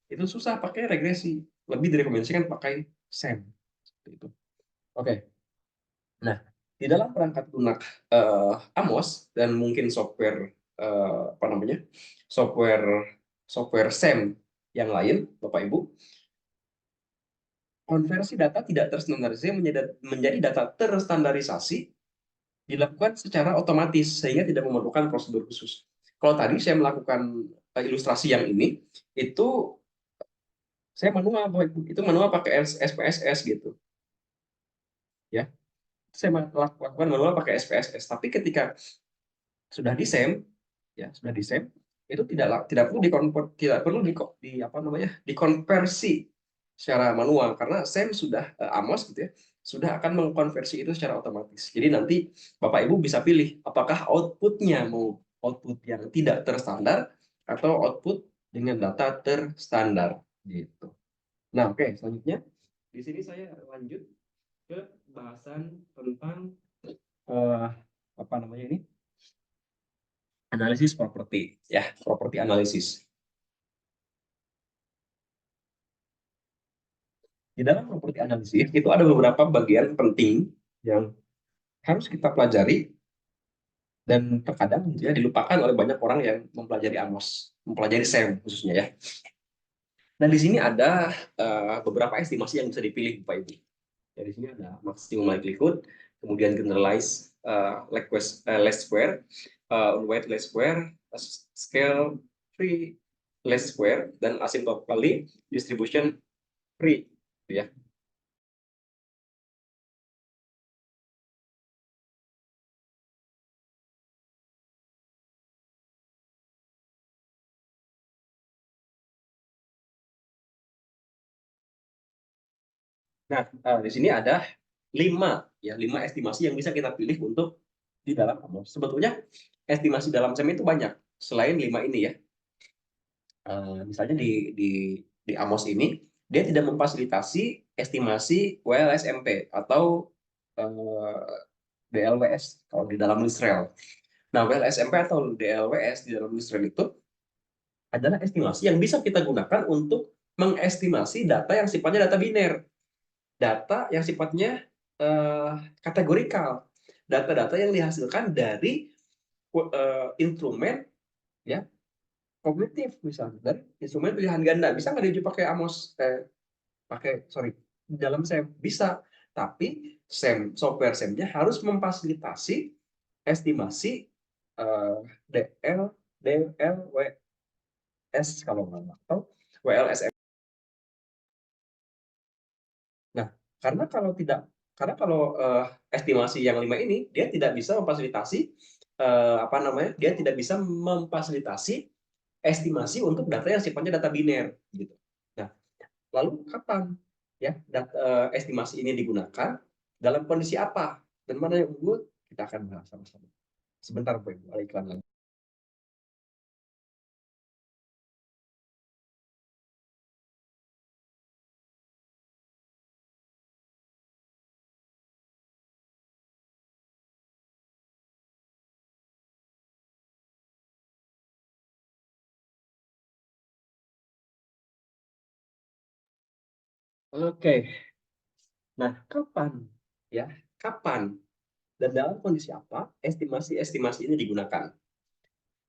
itu susah pakai regresi. Lebih direkomendasikan pakai SEM. Seperti itu. Oke. Nah, di dalam perangkat lunak Amos dan mungkin software apa namanya, software SEM yang lain, Bapak Ibu, konversi data tidak terstandarisasi menjadi data terstandarisasi dilakukan secara otomatis sehingga tidak memerlukan prosedur khusus. Kalau tadi saya melakukan ilustrasi yang ini, itu saya manual, itu manual pakai SPSS gitu, ya. Saya lakukan manual pakai SPSS. Tapi ketika sudah di SEM, ya sudah di SEM, itu tidak perlu tidak perlu apa namanya, dikonversi secara manual karena SEM sudah Amos gitu ya, sudah akan mengkonversi itu secara otomatis. Jadi nanti Bapak Ibu bisa pilih apakah outputnya mau output yang tidak terstandar atau output dengan data terstandar gitu. Nah, oke, selanjutnya di sini saya lanjut ke bahasan tentang apa namanya ini, analisis properti, ya, properti analisis. Di dalam properti analisis itu ada beberapa bagian penting yang harus kita pelajari dan terkadang gitu ya dilupakan oleh banyak orang yang mempelajari Amos, mempelajari SEM khususnya ya. Nah, di sini ada beberapa estimasi yang bisa dipilih Bapak Ibu. Ya, di sini ada maximum likelihood, kemudian generalized least square, weight least square, scale free least square, dan asymptotically distribution free, ya. Nah, di sini ada 5 estimasi yang bisa kita pilih untuk di dalam Amos. Sebetulnya estimasi dalam SEM itu banyak selain 5 ini ya. Misalnya di Amos ini dia tidak memfasilitasi estimasi WLSMP atau DLWS kalau di dalam Lisrel. Nah, WLSMP atau DLWS di dalam Lisrel itu adalah estimasi yang bisa kita gunakan untuk mengestimasi data yang sifatnya data biner, data yang sifatnya kategorikal, data-data yang dihasilkan dari instrumen ya kognitif, misalnya dari instrumen pilihan ganda. Bisa nggak diuji pakai Amos, di dalam SEM bisa, tapi software SEM-nya harus memfasilitasi estimasi DL, DLWS kalau nggak, atau WLSM. Nah, karena kalau estimasi yang 5 ini dia tidak bisa memfasilitasi apa namanya, dia tidak bisa memfasilitasi estimasi untuk data yang sifatnya data biner gitu. Nah, lalu kapan ya estimasi ini digunakan, dalam kondisi apa, dan mana yang unggul, kita akan bahas sama-sama. Sebentar Bu, ada iklan lagi. Oke. Nah, kapan ya? Kapan dan dalam kondisi apa estimasi-estimasi ini digunakan?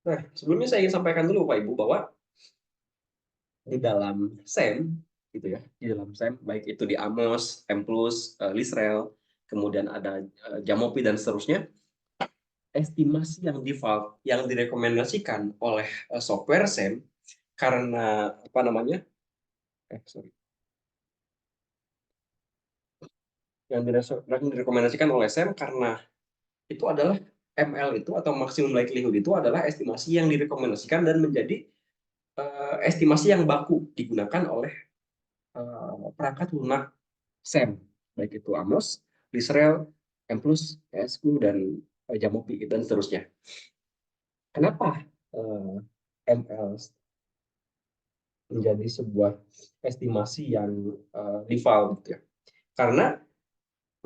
Nah, sebelumnya saya ingin sampaikan dulu Pak Ibu bahwa di dalam SEM gitu ya, di dalam SEM baik itu di Amos, Emplus, Lisrel, kemudian ada Jamopi dan seterusnya, estimasi yang default yang direkomendasikan oleh software SEM karena apa namanya? Yang direkomendasikan oleh SEM karena itu adalah ML itu atau maximum likelihood itu adalah estimasi yang direkomendasikan dan menjadi estimasi yang baku digunakan oleh perangkat lunak SEM, baik itu Amos, Lisrel, Emplus, ESQ, dan Jamopi dan seterusnya. Kenapa ML menjadi sebuah estimasi yang default gitu ya? Karena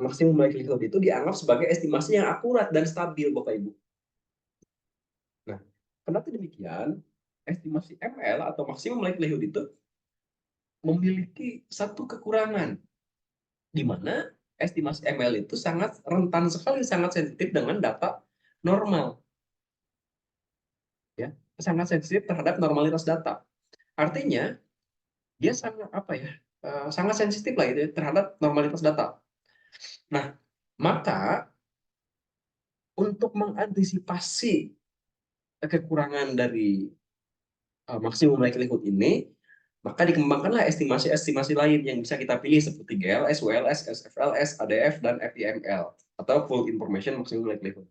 maksimum likelihood itu dianggap sebagai estimasi yang akurat dan stabil, Bapak Ibu. Nah, Kendati demikian, estimasi ML atau maksimum likelihood itu memiliki satu kekurangan, di mana estimasi ML itu sangat rentan sekali, sangat sensitif dengan data normal, ya, sangat sensitif terhadap normalitas data. Artinya dia sangat apa ya, sangat sensitif lah itu terhadap normalitas data. Nah, maka untuk mengantisipasi kekurangan dari maksimum likelihood ini, maka dikembangkanlah estimasi-estimasi lain yang bisa kita pilih seperti GLS, WLS, SFLS, ADF, dan FIML atau Full Information Maximum Likelihood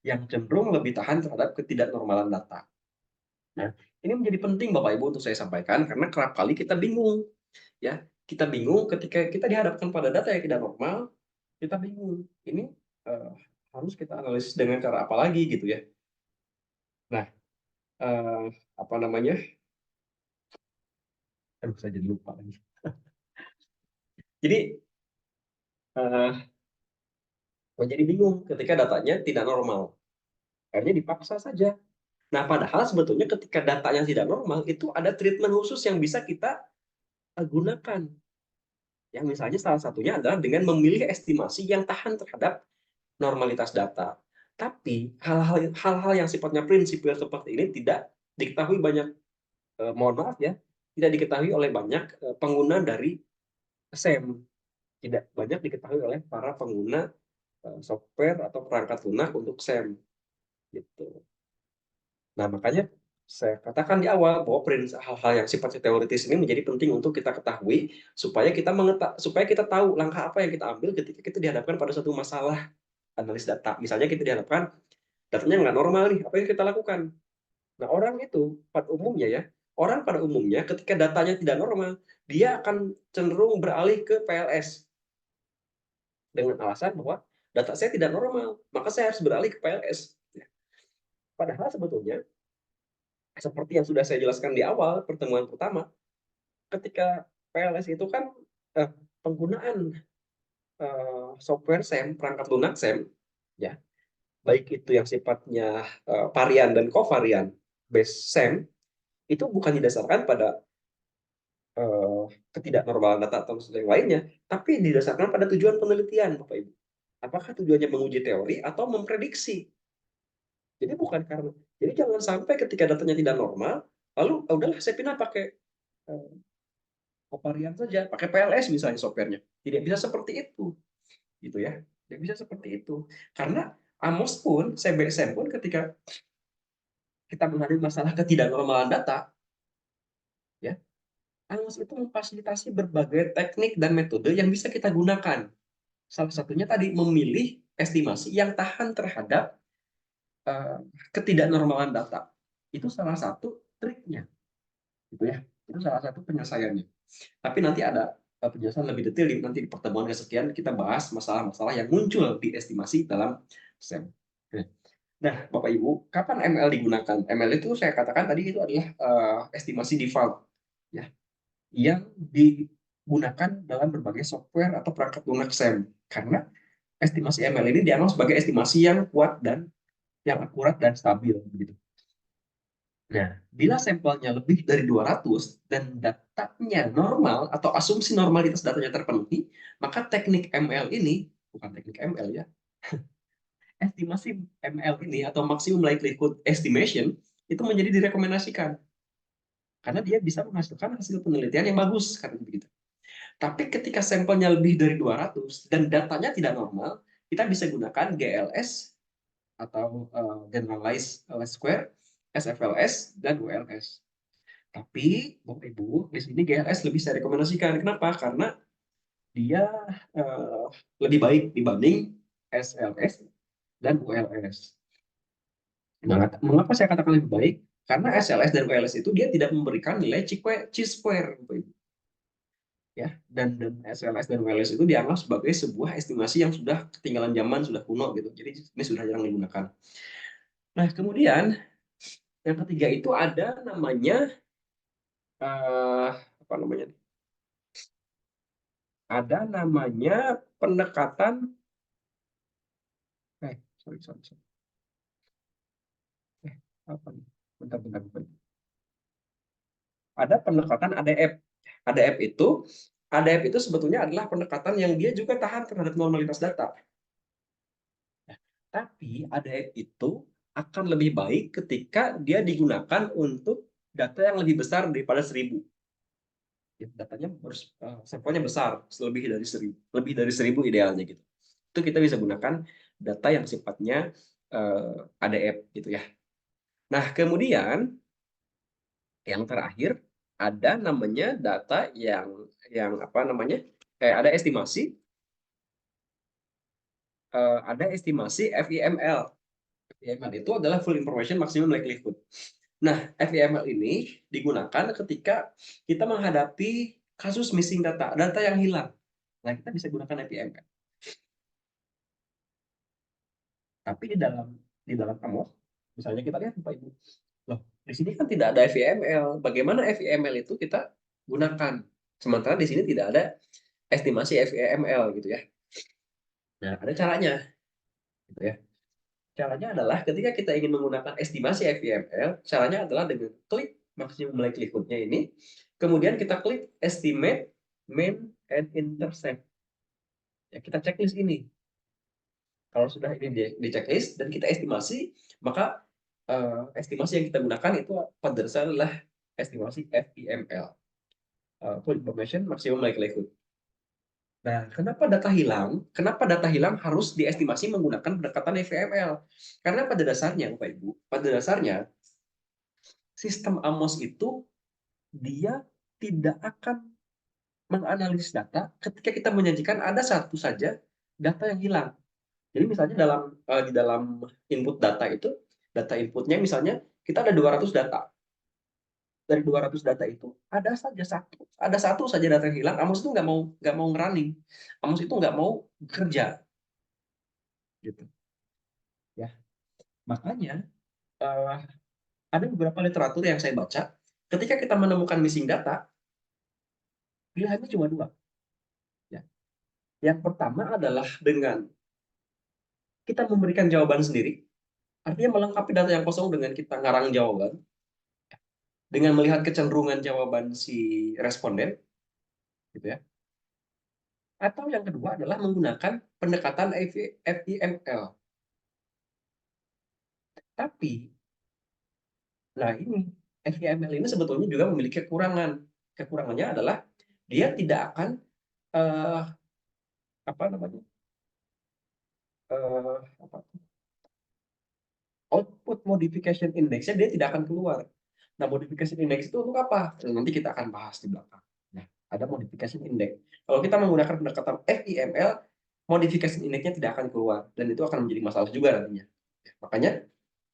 yang cenderung lebih tahan terhadap ketidaknormalan data. Nah, ini menjadi penting Bapak Ibu untuk saya sampaikan karena kerap kali kita bingung, ya. Kita bingung ketika kita dihadapkan pada data yang tidak normal, kita bingung. Ini harus kita analisis dengan cara apa lagi gitu ya. Nah, eh, apa namanya? Aduh, saya jadi lupa lagi. Jadi menjadi bingung ketika datanya tidak normal. Akhirnya dipaksa saja. Nah, padahal sebetulnya ketika datanya tidak normal, itu ada treatment khusus yang bisa kita gunakan. Yang misalnya salah satunya adalah dengan memilih estimasi yang tahan terhadap normalitas data. Tapi hal-hal yang sifatnya prinsipil seperti ini tidak diketahui banyak, mohon maaf ya, tidak diketahui oleh banyak pengguna dari SEM. Tidak banyak diketahui oleh para pengguna software atau perangkat lunak untuk SEM. Gitu. Nah, makanya saya katakan di awal bahwa hal-hal yang sifatnya teoritis ini menjadi penting untuk kita ketahui supaya kita tahu langkah apa yang kita ambil ketika kita dihadapkan pada suatu masalah analis data. Misalnya kita dihadapkan datanya nggak normal nih, apa yang kita lakukan? Nah, orang itu pada umumnya ya, orang pada umumnya ketika datanya tidak normal, dia akan cenderung beralih ke PLS dengan alasan bahwa data saya tidak normal, maka saya harus beralih ke PLS. Padahal sebetulnya seperti yang sudah saya jelaskan di awal pertemuan pertama, ketika PLS itu kan penggunaan software SEM, perangkat lunak SEM, ya, baik itu yang sifatnya varian dan covarian based SEM, itu bukan didasarkan pada ketidaknormalan data atau sesuatu yang lainnya, tapi didasarkan pada tujuan penelitian, Bapak Ibu. Apakah tujuannya menguji teori atau memprediksi? Jadi bukan karena, jadi jangan sampai ketika datanya tidak normal, lalu udahlah saya pindah pakai covarian saja, pakai PLS misalnya softwarenya. Tidak bisa seperti itu, gitu ya. Tidak bisa seperti itu. Karena Amos pun, CBSM pun ketika kita menghadapi masalah ketidaknormalan data, ya, Amos itu memfasilitasi berbagai teknik dan metode yang bisa kita gunakan. Salah satunya tadi memilih estimasi yang tahan terhadap ketidaknormalan data. Itu salah satu triknya, gitu ya. Itu salah satu penyelesaiannya. Tapi nanti ada penjelasan lebih detail nanti di pertemuan kesekian kita bahas masalah-masalah yang muncul di estimasi dalam SEM. Nah, Bapak Ibu, kapan ML digunakan? ML itu saya katakan tadi itu adalah estimasi default, ya, yang digunakan dalam berbagai software atau perangkat lunak SEM. Karena estimasi ML ini dianggap sebagai estimasi yang kuat dan yang akurat dan stabil, begitu. Nah, bila sampelnya lebih dari 200 dan datanya normal atau asumsi normalitas datanya terpenuhi, maka teknik ML ini, bukan teknik ML ya, estimasi ML ini atau maximum likelihood estimation itu menjadi direkomendasikan. Karena dia bisa menghasilkan hasil penelitian yang bagus, karena begitu. Tapi ketika sampelnya lebih dari 200 dan datanya tidak normal, kita bisa gunakan GLS atau Generalized Least Square, SFLS, dan WLS. Tapi Bapak Ibu, di sini GLS lebih saya rekomendasikan. Kenapa? Karena dia lebih baik dibanding SLS dan ULS. Mengapa saya katakan lebih baik? Karena SLS dan ULS itu dia tidak memberikan nilai chi-square, Bapak Ibu. Ya, dan SLS dan ULS itu dianggap sebagai sebuah estimasi yang sudah ketinggalan zaman, sudah kuno gitu. Jadi ini sudah jarang digunakan. Nah, kemudian yang ketiga itu ada namanya apa namanya? Ada namanya pendekatan sorry. Apa nih? Bentar. Ada pendekatan ADF. ADF itu sebetulnya adalah pendekatan yang dia juga tahan terhadap normalitas data. Tapi ADF itu akan lebih baik ketika dia digunakan untuk data yang lebih besar daripada 1000. Datanya harus sampelnya besar, lebih dari 1000 idealnya gitu. Itu kita bisa gunakan data yang sifatnya ADF gitu ya. Nah, kemudian yang terakhir ada namanya data yang apa namanya? Ada estimasi FIML. FIML itu adalah full information maximum likelihood. Nah, FIML ini digunakan ketika kita menghadapi kasus missing data yang hilang. Nah, kita bisa gunakan FIML. Tapi di dalam kamus, misalnya kita lihat Bapak Ibu, loh, di sini kan tidak ada FIML. Bagaimana FIML itu kita gunakan? Sementara di sini tidak ada estimasi FIML gitu ya. Nah, ada caranya gitu ya. Caranya adalah ketika kita ingin menggunakan estimasi FIML, caranya adalah dengan klik maksimum likelihood-nya ini, kemudian kita klik estimate mean and intercept. Ya, kita checklist ini. Kalau sudah ini di checklist dan kita estimasi, maka estimasi yang kita gunakan itu pada dasarnya adalah estimasi FIML, full information maximum likelihood. Nah, kenapa data hilang? Kenapa data hilang harus diestimasi menggunakan pendekatan FIML? Karena pada dasarnya, Bapak Ibu, pada dasarnya sistem AMOS itu dia tidak akan menganalisis data ketika kita menjanjikan ada satu saja data yang hilang. Jadi misalnya di dalam input data itu, data inputnya misalnya kita ada 200 data. Dari 200 data itu ada satu saja data yang hilang. AMOS itu nggak mau ngerunning. AMOS itu nggak mau bekerja gitu ya. Makanya eh, ada beberapa literatur yang saya baca, ketika kita menemukan missing data, pilihannya cuma dua. Ya. Yang pertama adalah dengan kita memberikan jawaban sendiri, artinya melengkapi data yang kosong dengan kita ngarang jawaban, dengan melihat kecenderungan jawaban si responden, gitu ya. Atau yang kedua adalah menggunakan pendekatan FIML. Tapi, nah ini FIML ini sebetulnya juga memiliki kekurangan. Kekurangannya adalah dia tidak akan eh, apa namanya eh, apa, output modification index-nya dia tidak akan keluar. Nah, modification index itu untuk apa? Nanti kita akan bahas di belakang. Nah, ada modification index. Kalau kita menggunakan pendekatan FIML, modification index-nya tidak akan keluar dan itu akan menjadi masalah juga nantinya. Makanya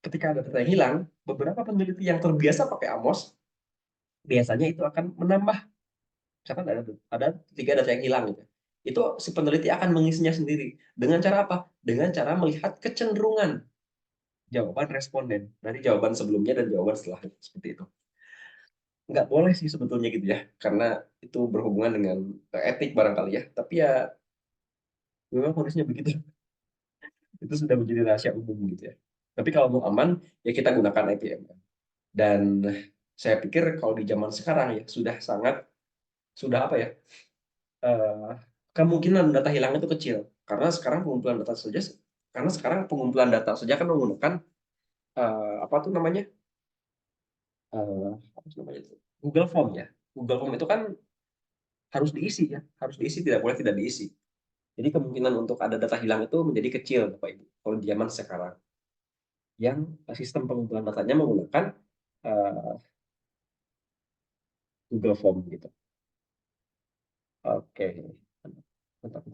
ketika ada data yang hilang, beberapa peneliti yang terbiasa pakai AMOS biasanya itu akan menambah. Misalkan ada 3 data yang hilang gitu. Itu si peneliti akan mengisinya sendiri. Dengan cara apa? Dengan cara melihat kecenderungan jawaban responden dari jawaban sebelumnya dan jawaban setelahnya, seperti itu. Nggak boleh sih sebetulnya gitu ya, karena itu berhubungan dengan etik barangkali ya, tapi ya memang kondisinya begitu. Itu sudah menjadi rahasia umum gitu ya. Tapi kalau mau aman ya kita gunakan IPM. Dan saya pikir kalau di zaman sekarang ya sudah apa ya, eh, kemungkinan data hilang itu kecil karena sekarang pengumpulan data saja kan menggunakan apa tuh namanya, apa tuh namanya itu? Google Form ya. Google Form itu kan harus diisi, tidak boleh tidak diisi. Jadi kemungkinan untuk ada data hilang itu menjadi kecil, Bapak Ibu. Kalau di zaman sekarang, yang sistem pengumpulan datanya menggunakan uh, Google Form gitu. Oke, bentar.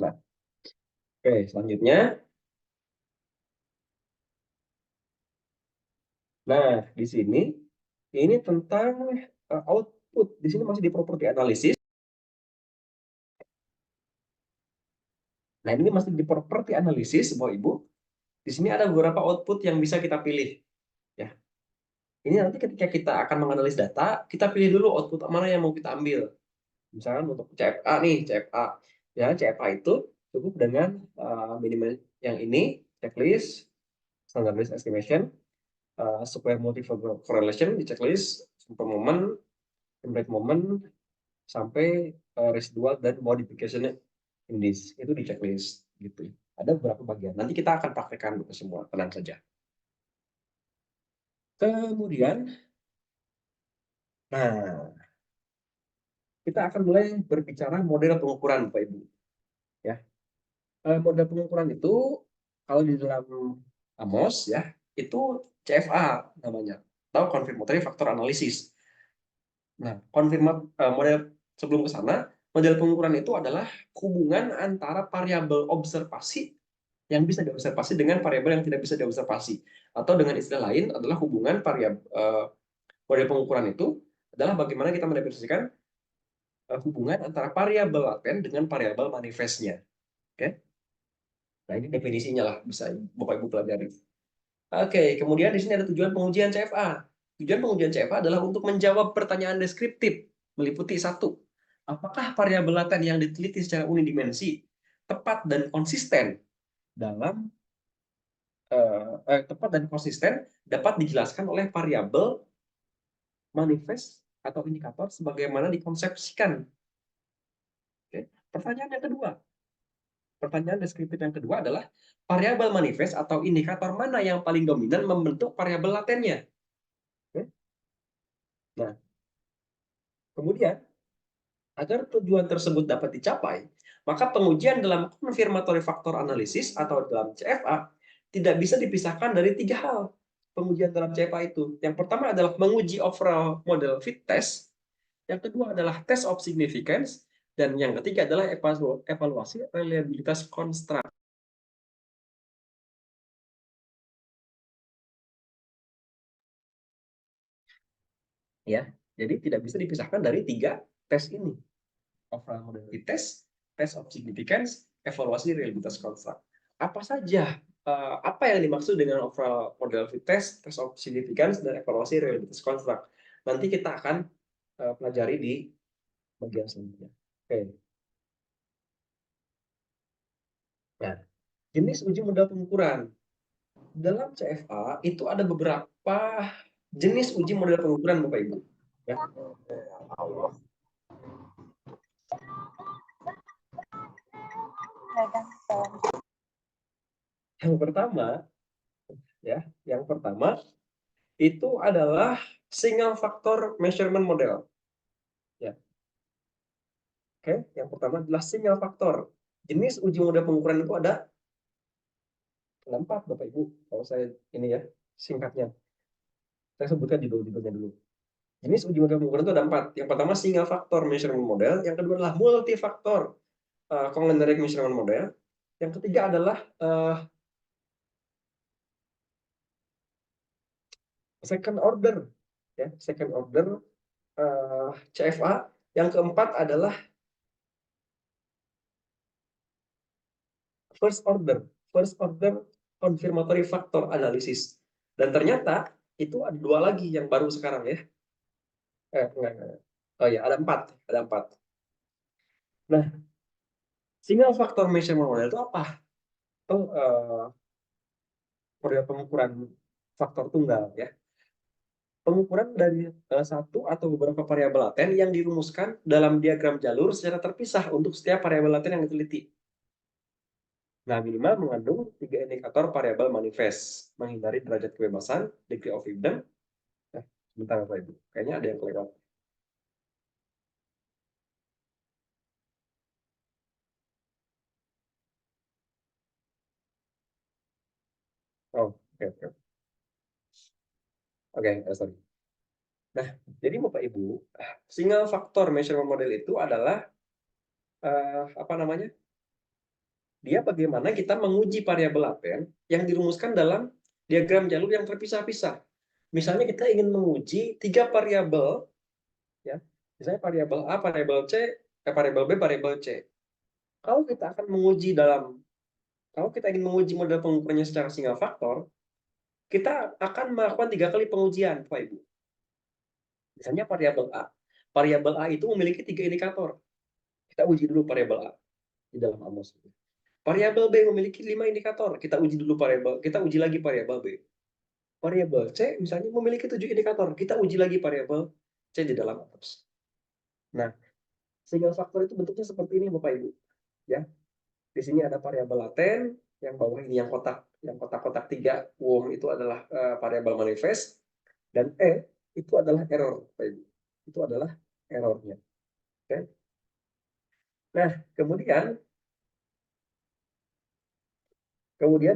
Nah, oke, selanjutnya. Nah, di sini ini tentang output. Di sini masih di property analysis. Nah, ini masih di property analysis, Bapak Ibu. Di sini ada beberapa output yang bisa kita pilih. Ya, ini nanti ketika kita akan menganalisis data, kita pilih dulu output mana yang mau kita ambil. Misalkan untuk CFA nih, CFA. Ya, CFA itu Cukup dengan minimal yang ini, checklist, standard list estimation, square multivariable correlation di checklist, sampai moment, template moment, sampai residual dan modification index itu di checklist gitu. Ada beberapa bagian. Nanti kita akan praktekkan itu semua, tenang saja. Kemudian, nah, kita akan mulai berbicara model pengukuran, Bapak Ibu. Ya, model pengukuran itu kalau di dalam AMOS ya itu CFA namanya, atau confirmatory factor analysis. Nah, model sebelum ke sana, model pengukuran itu adalah hubungan antara variabel observasi yang bisa diobservasi dengan variabel yang tidak bisa diobservasi, atau dengan istilah lain adalah hubungan model pengukuran itu adalah bagaimana kita mendefinisikan hubungan antara variabel laten dengan variabel manifestnya. Oke? Nah, ini definisinya lah, bisa Bapak Ibu pelajari. Oke, kemudian di sini ada tujuan pengujian CFA. Tujuan pengujian CFA adalah untuk menjawab pertanyaan deskriptif, meliputi satu, apakah variabel laten yang diteliti secara unidimensi tepat dan konsisten dalam dapat dijelaskan oleh variabel manifest atau indikator sebagaimana dikonsepsikan. Oke. Pertanyaan deskriptif yang kedua adalah variabel manifest atau indikator mana yang paling dominan membentuk variabel latennya. Oke. Nah, kemudian agar tujuan tersebut dapat dicapai, maka pengujian dalam confirmatory factor analysis atau dalam CFA tidak bisa dipisahkan dari tiga hal. Pengujian dalam CFA itu, yang pertama adalah menguji overall model fit test, yang kedua adalah test of significance, dan yang ketiga adalah evaluasi reliabilitas konstruk. Ya, jadi tidak bisa dipisahkan dari tiga tes ini: overall model fit test, test of significance, evaluasi reliabilitas konstruk. Apa saja apa yang dimaksud dengan overall model fit test of significance, dan evaluasi reliabilitas konstruk? Nanti kita akan pelajari di bagian selanjutnya. Oke. Nah, jenis uji model pengukuran. Dalam CFA itu ada beberapa jenis uji model pengukuran, Bapak Ibu. Ya. Yang pertama itu adalah single factor measurement model. Ya. Oke, yang pertama adalah single factor. Jenis uji model pengukuran itu ada 4, Bapak Ibu. Kalau saya ini ya, singkatnya. Saya sebutkan judul-judulnya dulu. Jenis uji model pengukuran itu ada 4. Yang pertama single factor measurement model, yang kedua adalah multi-factor conglomerate measurement model, yang ketiga adalah second order, ya, second order CFA. Yang keempat adalah first order confirmatory factor analysis. Dan ternyata itu ada 2 lagi yang baru sekarang ya. Enggak. Oh ya, ada 4. Nah, single factor measurement model itu apa? Itu model pengukuran faktor tunggal ya. Pengukuran dari satu atau beberapa variabel laten yang dirumuskan dalam diagram jalur secara terpisah untuk setiap variabel laten yang diteliti. Nah, minimal mengandung 3 indikator variabel manifest, menghindari derajat kebebasan, degree of freedom. Sebentar Bapak Ibu, kayaknya ada yang kelewat. Oh, oke. Sorry. Nah, jadi Bapak Ibu, single factor measurement model itu adalah apa namanya? Dia bagaimana kita menguji variabel laten yang dirumuskan dalam diagram jalur yang terpisah-pisah. Misalnya kita ingin menguji 3 variabel, ya, misalnya variabel A, variabel C, variabel B, variabel C. Kalau kita ingin menguji model pengukurannya secara single factor, kita akan melakukan 3 kali pengujian, Bapak Ibu. Misalnya variabel A. Variabel A itu memiliki 3 indikator. Kita uji dulu variabel A di dalam AMOS. Variabel B memiliki 5 indikator. Kita uji dulu variabel, kita uji lagi variabel B. Variabel C misalnya memiliki 7 indikator. Kita uji lagi variabel C di dalam ATOS. Nah, single factor itu bentuknya seperti ini Bapak Ibu. Ya. Di sini ada variabel laten, yang bawah ini yang kotak-kotak 3 WOM itu adalah variabel manifest, dan E itu adalah error Bapak Ibu. Itu adalah errornya. Oke. Nah, kemudian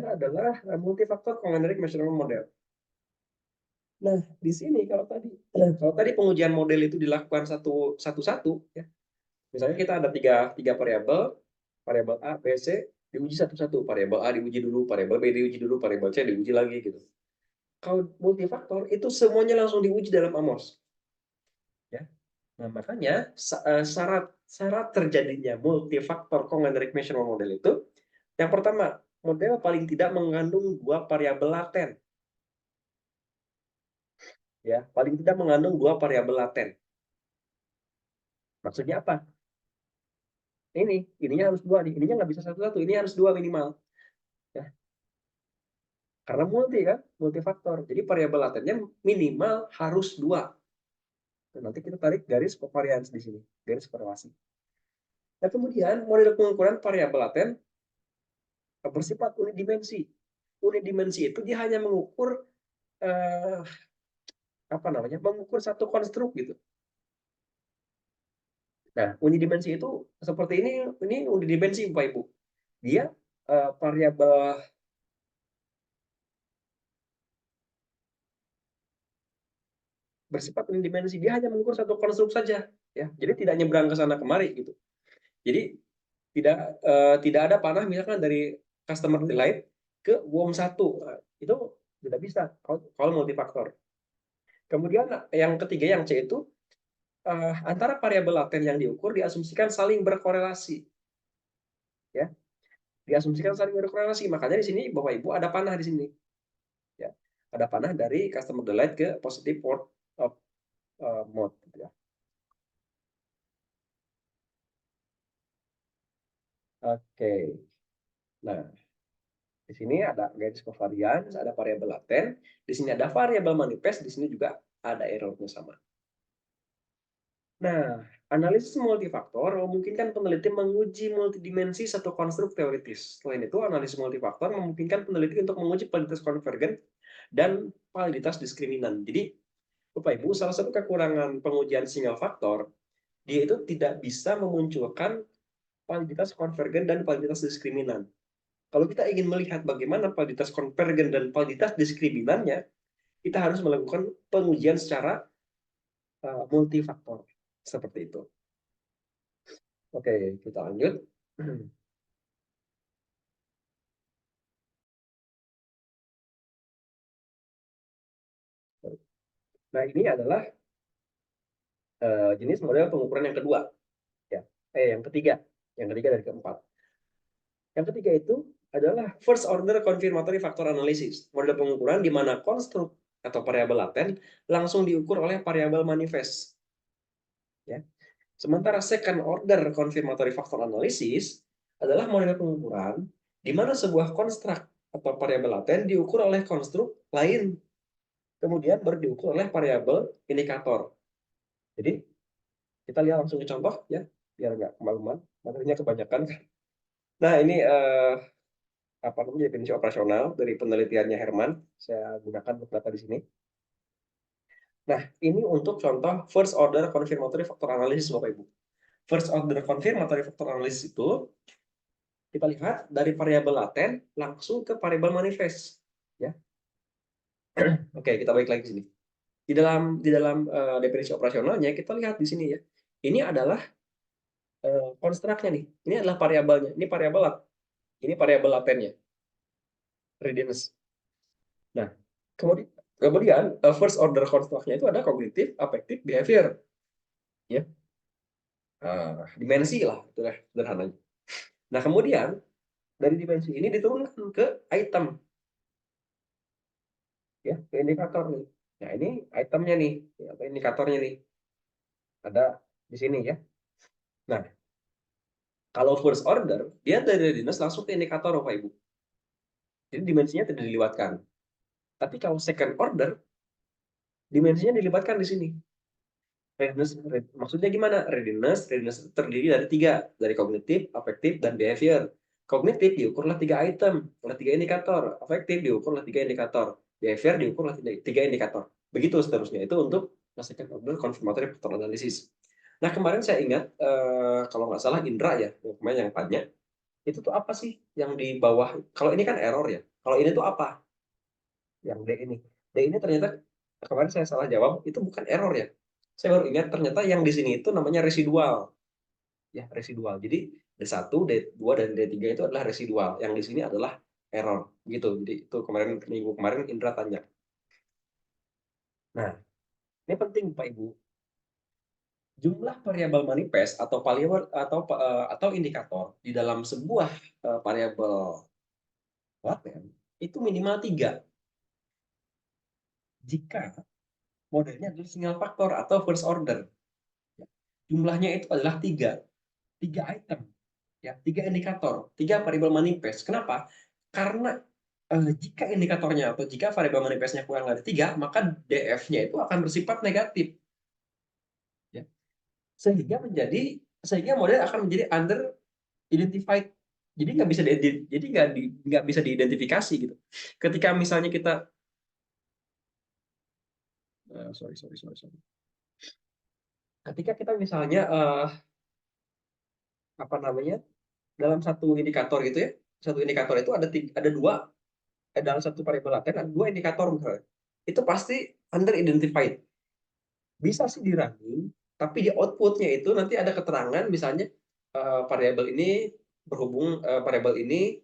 adalah multifaktor combinatoric measurement model. Nah, di sini kalau tadi pengujian model itu dilakukan satu-satu, ya. Misalnya kita ada tiga variabel, variabel A, B, C diuji satu-satu, variabel A diuji dulu, variabel B diuji dulu, variabel C diuji lagi gitu. Kalau multifaktor itu semuanya langsung diuji dalam AMOS, ya. Nah, makanya syarat terjadinya multifaktor combinatoric measurement model itu, yang pertama, model paling tidak mengandung 2 variabel laten. Ya, paling tidak mengandung 2 variabel laten. Maksudnya apa? Ininya harus 2 nih. Ininya nggak bisa satu-satu, ini harus 2 minimal. Ya. Karena multifaktor. Jadi variabel latennya minimal harus 2. Nanti kita tarik garis covariance di sini, garis korelasi. Nah, kemudian model pengukuran variabel laten bersifat unit dimensi. Unit dimensi itu dia hanya mengukur mengukur satu konstruk gitu. Nah, unit dimensi itu seperti ini unit dimensi Bapak Ibu. Dia variabel bersifat unit dimensi, dia hanya mengukur satu konstruk saja, ya. Jadi tidak nyebrang ke sana kemari gitu. Jadi tidak ada panah misalkan dari customer delight ke WOM 1. Itu tidak bisa kalau multifaktor. Kemudian yang ketiga, yang C itu antara variabel laten yang diukur diasumsikan saling berkorelasi. Ya. Diasumsikan saling berkorelasi. Makanya di sini Bapak Ibu ada panah di sini. Ya. Ada panah dari customer delight ke positive port of mode gitu ya. Oke. Nah, di sini ada garis covariance, ada variabel laten, di sini ada variabel manifest, di sini juga ada errornya sama. Nah, analisis multifaktor memungkinkan peneliti menguji multidimensi satu konstruk teoritis. Selain itu, analisis multifaktor memungkinkan peneliti untuk menguji validitas konvergen dan validitas diskriminan. Jadi, Bapak Ibu, salah satu kekurangan pengujian single faktor, dia itu tidak bisa memunculkan validitas konvergen dan validitas diskriminan. Kalau kita ingin melihat bagaimana validitas konvergen dan validitas diskriminannya, kita harus melakukan pengujian secara multifaktor. Seperti itu. Oke, kita lanjut. Nah, ini adalah jenis model pengukuran yang kedua. Ya. Yang ketiga. Yang ketiga dari keempat. Yang ketiga itu adalah first order confirmatory factor analysis. Model pengukuran di mana konstruk atau variabel laten langsung diukur oleh variabel manifest. Ya. Sementara second order confirmatory factor analysis adalah model pengukuran di mana sebuah konstruk atau variabel laten diukur oleh konstruk lain, kemudian baru diukur oleh variabel indikator. Jadi kita lihat langsung ke contoh ya, biar nggak kemalaman, materinya kebanyakan. Nah, ini definisi operasional dari penelitiannya Herman. Saya gunakan untuk data di sini. Nah, ini untuk contoh first order confirmatory factor analysis Bapak Ibu. First order confirmatory factor analysis itu kita lihat dari variabel laten langsung ke variabel manifest, ya. Oke, kita balik lagi ke sini. Di dalam definisi operasionalnya kita lihat di sini ya. Ini adalah konstruknya nih. Ini adalah variabelnya. Ini variabel latennya. Readiness. Nah, kemudian first order construct-nya itu ada kognitif, affective, behavior. Ya. Dimensi lah, itulah sederhananya. Nah, kemudian dari dimensi ini diturunkan ke item. Ya, ke indikator nih. Nah, ini itemnya nih, atau indikatornya nih. Ada di sini ya. Nah, Kalau first order, dia dari readiness langsung ke indikator, Bapak Ibu. Jadi dimensinya tidak diliwatkan. Tapi kalau second order, dimensinya dilibatkan di sini. Readiness, maksudnya gimana? Readiness terdiri dari tiga, dari kognitif, afektif, dan behavior. Kognitif diukurlah 3 item, oleh 3 indikator. Afektif diukurlah 3 indikator. Behavior diukurlah 3 indikator. Begitu seterusnya. Itu untuk second order confirmatory factor analysis. Nah, kemarin saya ingat, kalau nggak salah Indra ya, yang tanya, itu tuh apa sih yang di bawah? Kalau ini kan error ya. Kalau ini tuh apa? Yang D ini. D ini ternyata kemarin saya salah jawab, itu bukan error ya. Saya baru ingat ternyata yang di sini itu namanya residual. Ya, residual. Jadi D1, D2 dan D3 itu adalah residual. Yang di sini adalah error gitu. Jadi itu kemarin minggu kemarin Indra tanya. Nah, ini penting Pak Ibu. Jumlah variabel manifest atau atau indikator di dalam sebuah variabel laten itu minimal 3 jika modelnya adalah single faktor atau first order. Jumlahnya itu adalah 3 item, ya, 3 indikator, 3 variabel manifest. Kenapa? Karena jika indikatornya atau jika variabel manifestnya kurang dari 3, maka DF-nya itu akan bersifat negatif. Ya. Sehingga model akan menjadi under identified. Jadi nggak bisa diidentifikasi gitu. Ketika misalnya kita sorry. Ketika kita misalnya apa namanya, dalam satu indikator gitu ya, satu indikator itu ada dua, dalam satu variabel laten ada 2 indikator misalnya. Itu pasti under identified. Bisa sih di running, tapi di outputnya itu nanti ada keterangan misalnya variabel ini variabel ini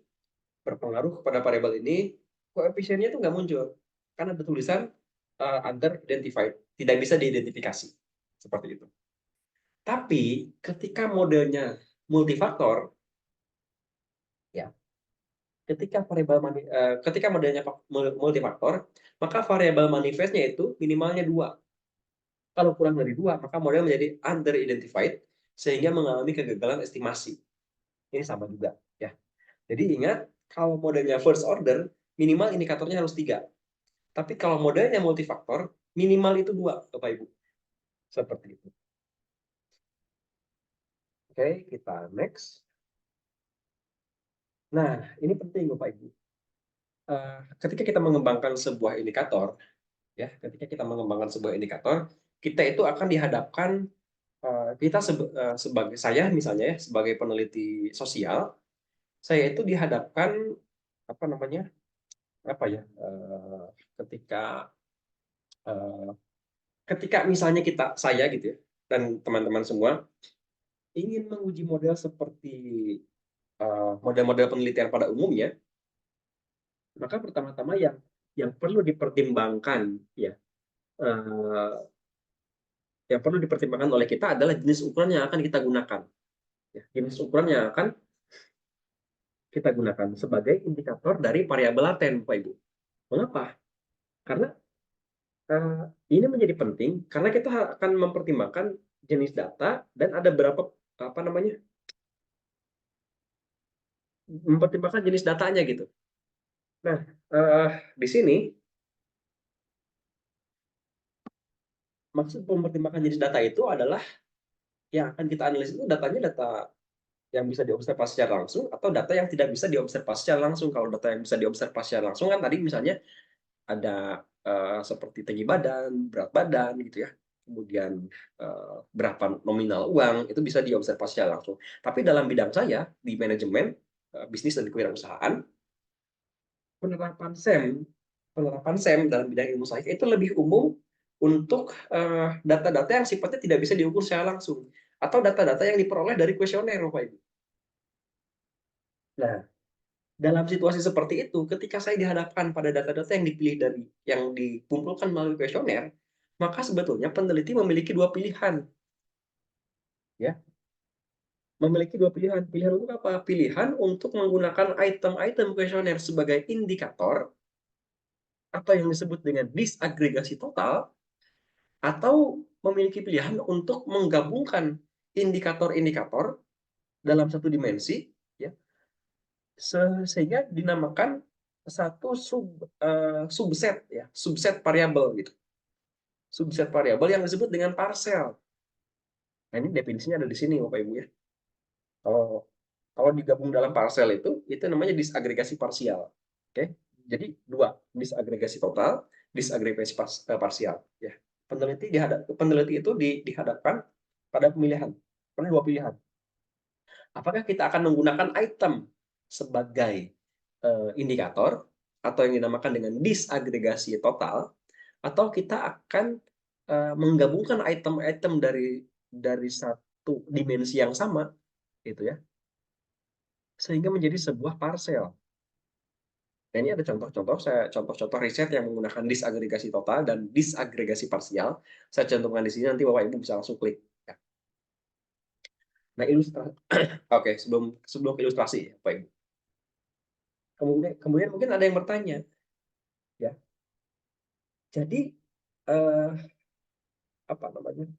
berpengaruh kepada variabel ini, koefisiennya itu nggak muncul karena ada tulisan under identified, tidak bisa diidentifikasi seperti itu. Tapi ketika modelnya multifaktor, ya, ketika modelnya multifaktor, maka variabel manifestnya itu minimalnya 2. Kalau kurang dari 2, maka model menjadi under identified sehingga mengalami kegagalan estimasi. Ini sama juga, ya. Jadi ingat, kalau modelnya first order, minimal indikatornya harus 3. Tapi kalau modelnya multifaktor, minimal itu 2, Bapak Ibu. Seperti itu. Oke, kita next. Nah, ini penting Bapak Ibu. Ketika kita mengembangkan sebuah indikator, ya, kita itu akan dihadapkan, sebagai saya misalnya ya, sebagai peneliti sosial, saya itu dihadapkan apa namanya, apa ya, ketika eh, ketika misalnya saya gitu ya, dan teman-teman semua ingin menguji model seperti model-model penelitian pada umumnya, maka pertama-tama yang perlu dipertimbangkan, ya, eh, yang perlu dipertimbangkan oleh kita adalah jenis ukuran yang akan kita gunakan. Ya, jenis ukuran yang akan kita gunakan sebagai indikator dari variabel laten, Bapak Ibu. Mengapa? Karena ini menjadi penting karena kita akan mempertimbangkan jenis data dan ada berapa, apa namanya, mempertimbangkan jenis datanya gitu. Nah, di sini maksud mempertimbangkan jenis data itu adalah yang akan kita analisis itu data yang bisa diobservasi secara langsung atau data yang tidak bisa diobservasi secara langsung. Kalau data yang bisa diobservasi secara langsung kan tadi misalnya ada seperti tinggi badan, berat badan gitu ya. Kemudian berapa nominal uang itu bisa diobservasi secara langsung. Tapi dalam bidang saya di manajemen bisnis dan kewirausahaan, penerapan SEM dalam bidang ilmu saya itu lebih umum untuk data-data yang sifatnya tidak bisa diukur secara langsung atau data-data yang diperoleh dari kuesioner, Bapak Ibu. Nah, dalam situasi seperti itu, ketika saya dihadapkan pada data-data yang dipilih yang dikumpulkan melalui kuesioner, maka sebetulnya peneliti memiliki 2 pilihan, ya. Memiliki 2 pilihan. Pilihan untuk apa? Pilihan untuk menggunakan item-item kuesioner sebagai indikator atau yang disebut dengan disagregasi total, atau memiliki pilihan untuk menggabungkan indikator-indikator dalam satu dimensi, ya, sehingga dinamakan satu subset, ya, subset variabel gitu. Subset variabel yang disebut dengan parsel. Nah, ini definisinya ada di sini, Bapak Ibu ya. Kalau kalau digabung dalam parsel itu namanya disagregasi parsial. Oke. Jadi dua, disagregasi total, disagregasi parsial, ya. Peneliti itu dihadapkan pada pemilihan. Pada dua pilihan. Apakah kita akan menggunakan item sebagai indikator atau yang dinamakan dengan disagregasi total, atau kita akan menggabungkan item-item dari satu dimensi yang sama, gitu ya, sehingga menjadi sebuah parsel. Nah, ini ada contoh-contoh riset yang menggunakan disagregasi total dan disagregasi parsial. Saya cantumkan di sini, nanti Bapak Ibu bisa langsung klik. Ya. Nah, ilustrasi. Oke, sebelum ilustrasi, Bapak Ibu. Kemudian mungkin ada yang bertanya, ya. Jadi apa namanya?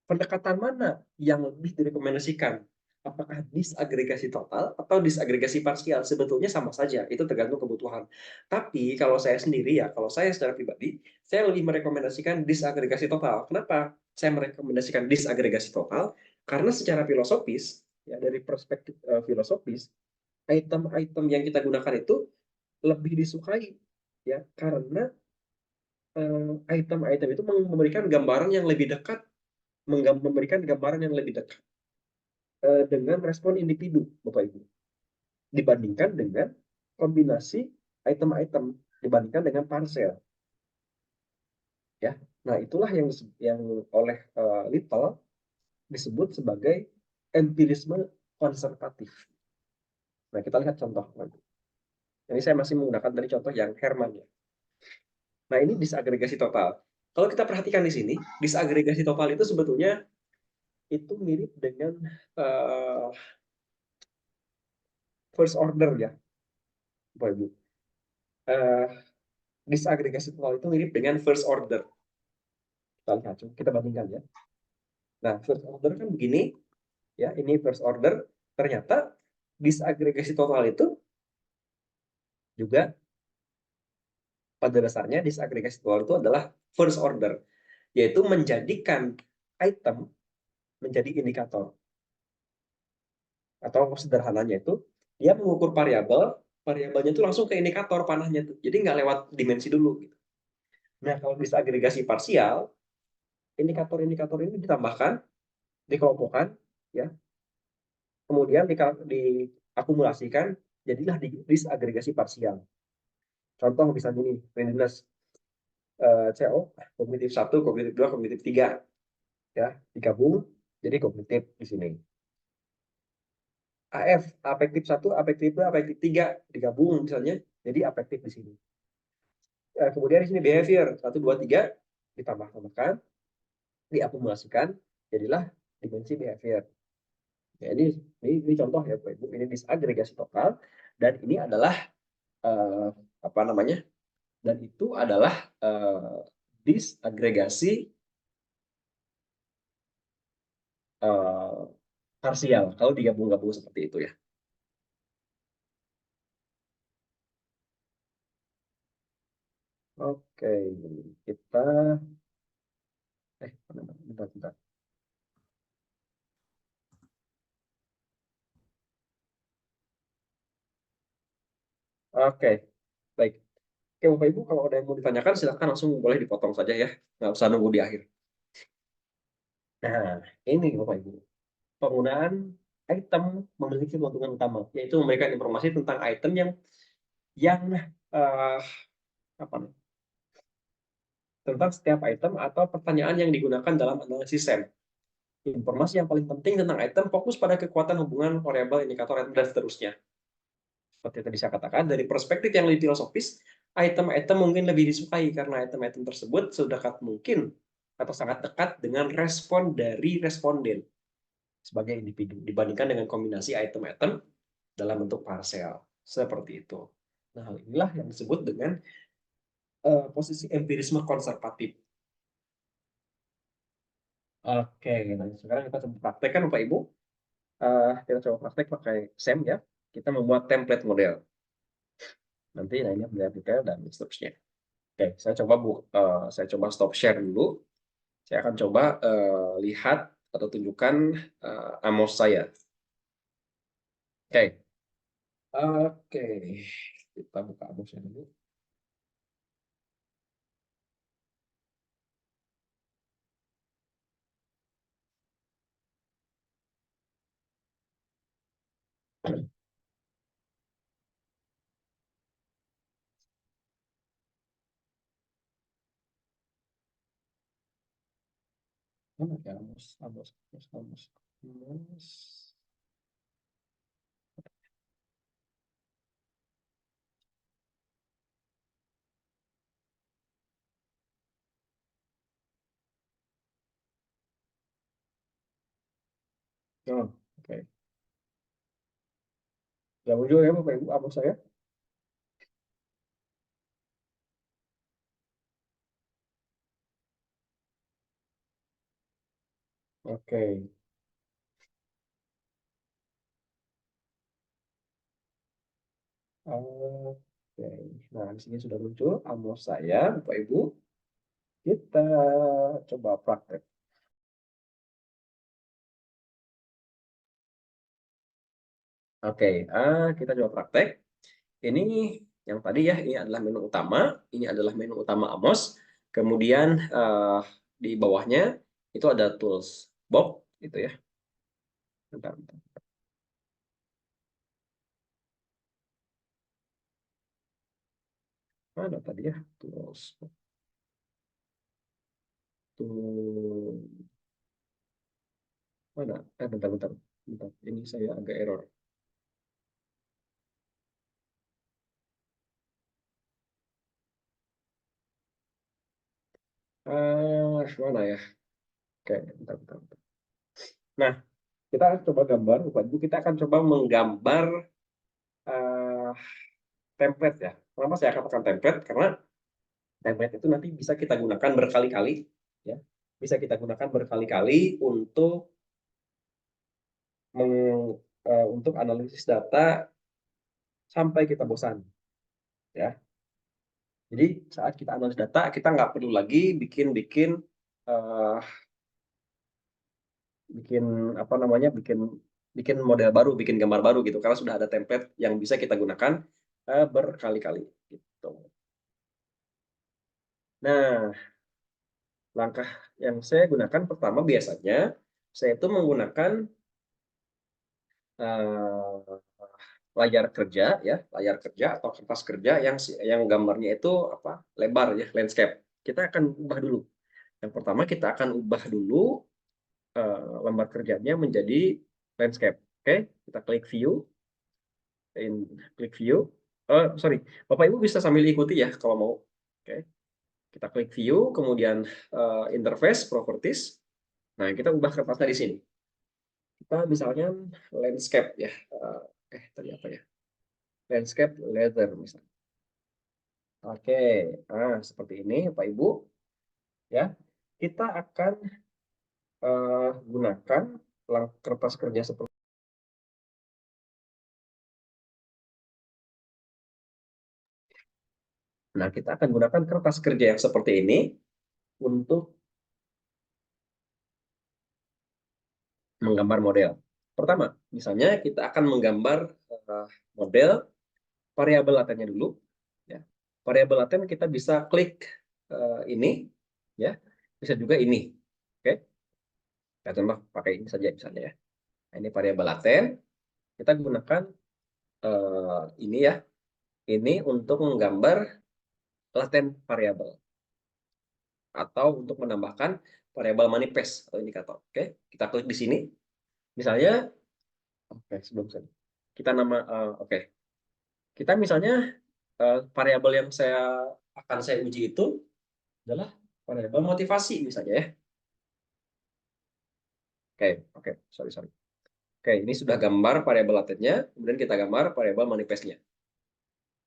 Pendekatan mana yang lebih direkomendasikan? Apakah disagregasi total atau disagregasi parsial? Sebetulnya sama saja, itu tergantung kebutuhan. Tapi kalau saya sendiri ya, kalau saya secara pribadi, saya lebih merekomendasikan disagregasi total. Kenapa saya merekomendasikan disagregasi total? Karena secara filosofis, ya, dari perspektif filosofis, item-item yang kita gunakan itu lebih disukai, ya, karena item-item itu memberikan gambaran yang lebih dekat, memberikan gambaran yang lebih dekat dengan respon individu, Bapak Ibu, dibandingkan dengan kombinasi item-item, dibandingkan dengan parsel, ya. Nah, itulah yang oleh Little disebut sebagai empirisme konservatif. Nah, kita lihat contoh. Ini saya masih menggunakan dari contoh yang Herman, ya. Nah, ini disagregasi total. Kalau kita perhatikan di sini, disagregasi total itu sebetulnya itu mirip dengan first order, ya, Bapak Ibu. Disagregasi total itu mirip dengan first order. Kita lihat, kita bandingkan, ya. Nah, first order kan begini, ya, ini first order. Ternyata disagregasi total itu juga pada dasarnya disagregasi total itu adalah first order, yaitu menjadikan item menjadi indikator. Atau sederhananya itu dia mengukur variabelnya itu langsung ke indikator panahnya tuh. Jadi nggak lewat dimensi dulu gitu. Nah, kalau disagregasi parsial, indikator-indikator ini ditambahkan, dikelompokkan, ya, kemudian diakumulasikan, jadilah disagregasi parsial. Contoh misalnya ini, readiness CO, kognitif 1, kognitif 2, kognitif 3, ya, digabung jadi kognitif di sini. AF, afektif 1, afektif 2, afektif 3, digabung misalnya jadi afektif di sini. Kemudian di sini behavior 1, 2, 3 ditambah-tambahkan, diakumulasikan, jadilah dimensi behavior. Ya, ini contoh ya, Bapak Ibu, ini disagregasi total, dan ini adalah apa namanya? Dan itu adalah disagregasi parsial kalau digabung-gabung seperti itu, ya. Oke, kita bentar. Oke, baik. Oke, Bapak Ibu, kalau ada yang mau ditanyakan silakan langsung boleh dipotong saja, ya, nggak usah nunggu di akhir. Nah, ini Bapak Ibu, penggunaan item memiliki keuntungan utama, yaitu memberikan informasi tentang item yang uh, apa tentang setiap item atau pertanyaan yang digunakan dalam analisis SEM. Informasi yang paling penting tentang item fokus pada kekuatan hubungan variabel, indikator, item, dan seterusnya. Seperti tadi saya katakan, dari perspektif yang lebih filosofis, item-item mungkin lebih disukai karena item-item tersebut sedekat mungkin atau sangat dekat dengan respon dari responden sebagai individu dibandingkan dengan kombinasi item-item dalam bentuk parsel. Seperti itu. Nah, hal inilah yang disebut dengan posisi empirisme konservatif. Oke, nah sekarang kita coba praktekkan Bapak Ibu. Kita coba praktek pakai SEM ya. Kita membuat template model. Nanti nah ini beliau detail dan seterusnya. Oke, saya coba stop share dulu. Saya akan coba lihat atau tunjukkan Amos saya. Oke, oke, kita buka Amosnya dulu. Mana ya Amos. Oh, oke. Ya muncul ya Bapak Ibu Amos saya. Oke. Oke. Nah, di sini sudah muncul Amos saya, Bapak Ibu. Kita coba praktek. Oke, kita coba praktek. Ini yang tadi ya, ini adalah menu utama. Ini adalah menu utama Amos. Kemudian di bawahnya itu ada tools box, gitu ya. Bentar, bentar. Mana tadi ya tools box? Tuh, mana? Bentar, bentar, bentar. Ini saya agak error. Mana ya? Oke, bentar, bentar, bentar. Nah, kita coba gambar, Bapak Ibu. Kita akan coba menggambar eh, template ya. Kenapa saya katakan template? Karena template itu nanti bisa kita gunakan berkali-kali, ya. Bisa kita gunakan berkali-kali untuk analisis data sampai kita bosan, ya. Jadi saat kita analisis data, kita nggak perlu lagi bikin eh, bikin apa namanya, bikin bikin model baru, bikin gambar baru gitu, karena sudah ada template yang bisa kita gunakan berkali-kali. Gitu. Nah, langkah yang saya gunakan pertama biasanya saya itu menggunakan eh, layar kerja ya, layar kerja atau kertas kerja yang gambarnya itu apa lebar ya, landscape. Kita akan ubah dulu. Yang pertama kita akan ubah dulu lembar kerjanya menjadi landscape. Oke, kita klik view, klik view. Sorry, Bapak Ibu bisa sambil ikuti ya kalau mau. Oke, kita klik view, kemudian interface, properties. Nah, kita ubah kertasnya di sini. Kita misalnya landscape ya. Tadi apa ya? Landscape leather misalnya. Oke, seperti ini Pak Ibu. Ya, kita akan gunakan kertas kerja seperti. Nah, kita akan gunakan kertas kerja yang seperti ini untuk menggambar model. Pertama, misalnya kita akan menggambar model variabel latennya dulu. Ya. Variabel laten kita bisa klik ini, ya, bisa juga ini. Oke, kita contoh pakai ini saja misalnya ya. Nah, ini variabel laten. Kita gunakan ini ya, ini untuk menggambar laten variabel atau untuk menambahkan variabel manifest atau indikator. Oke, kita klik di sini. Misalnya, oke, sebelum saya kita oke, kita misalnya variabel yang akan saya uji itu adalah variabel motivasi misalnya ya. Oke, sorry. Oke, ini sudah gambar variabel latennya, kemudian kita gambar variabel manifestnya.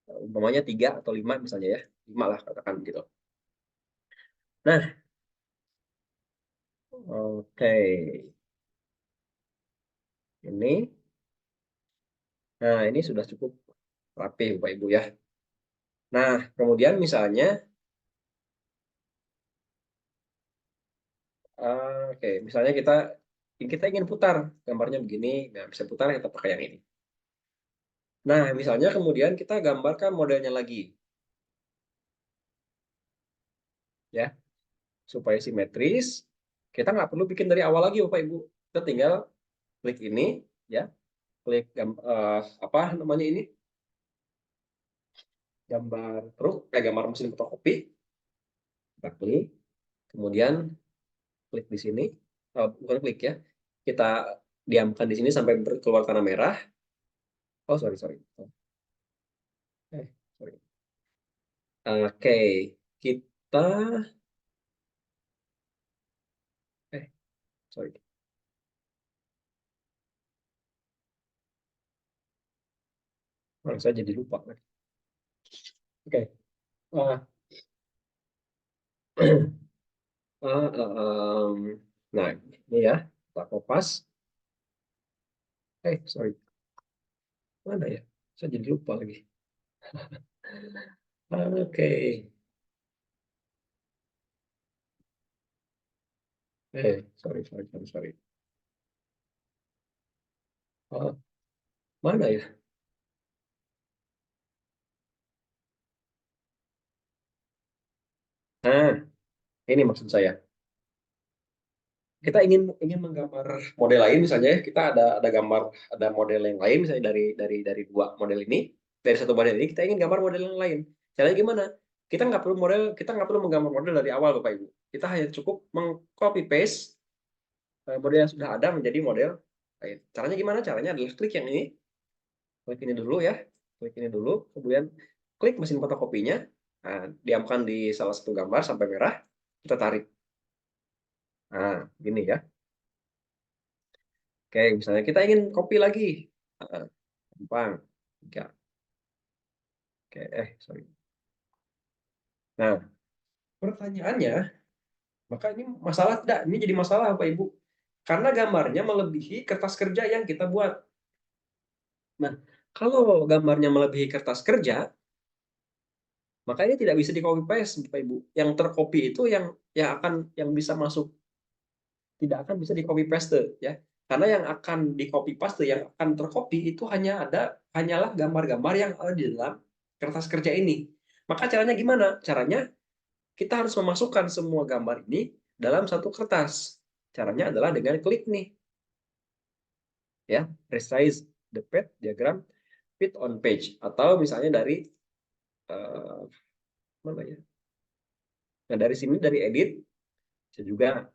Umpamanya 3 atau 5 misalnya ya. 5 lah katakan gitu. Nah, Oke, ini. Nah, ini sudah cukup rapi, Bapak Ibu ya. Nah, kemudian misalnya, oke, misalnya kita ingin putar gambarnya begini, nah bisa putar kita pakai yang ini. Nah, misalnya kemudian kita gambarkan modelnya lagi, ya, supaya simetris. Kita nggak perlu bikin dari awal lagi, Bapak Ibu. Kita tinggal klik ini, ya, klik apa namanya ini, gambar mesin fotokopi. Kita klik, kemudian klik di sini, bukan klik ya, kita diamkan di sini sampai keluar tanda merah. Oh, sorry, sorry. Sorry. Oke, kita, sorry. Saya jadi lupa. Oke. Ah, nah, ini ya, kita kopas. Sorry. Mana ya? Saya jadi lupa lagi. Oke. Sorry, sorry, sorry, sorry. Ah, mana ya? Nah, ini maksud saya. Kita ingin menggambar model lain, misalnya kita ada gambar, ada model yang lain, misalnya dari dua model ini, dari satu model ini kita ingin gambar model yang lain. Caranya gimana? Kita nggak perlu menggambar model dari awal, Bapak Ibu. Kita hanya cukup mengcopy paste model yang sudah ada menjadi model lain. Caranya gimana? Caranya adalah klik yang ini, klik ini dulu ya, klik ini dulu, kemudian klik mesin fotokopinya, nah, diamkan di salah satu gambar sampai merah, kita tarik. Nah, gini ya. Oke, misalnya kita ingin copy lagi. Nah, gampang. Tiga. Oke, sorry. Nah, pertanyaannya, maka ini masalah tidak? Ini jadi masalah, Pak Ibu. Karena gambarnya melebihi kertas kerja yang kita buat. Nah, kalau gambarnya melebihi kertas kerja, maka ini tidak bisa di copy paste, Bapak Ibu. Yang tercopy itu yang bisa masuk, tidak akan bisa di copy paste ya. Karena yang akan di copy paste, yang akan tercopy itu hanyalah gambar-gambar yang ada di dalam kertas kerja ini. Maka caranya gimana? Caranya kita harus memasukkan semua gambar ini dalam satu kertas. Caranya adalah dengan klik nih, ya, resize the page diagram fit on page, atau misalnya dari mana ya? Nah, dari sini dari edit bisa juga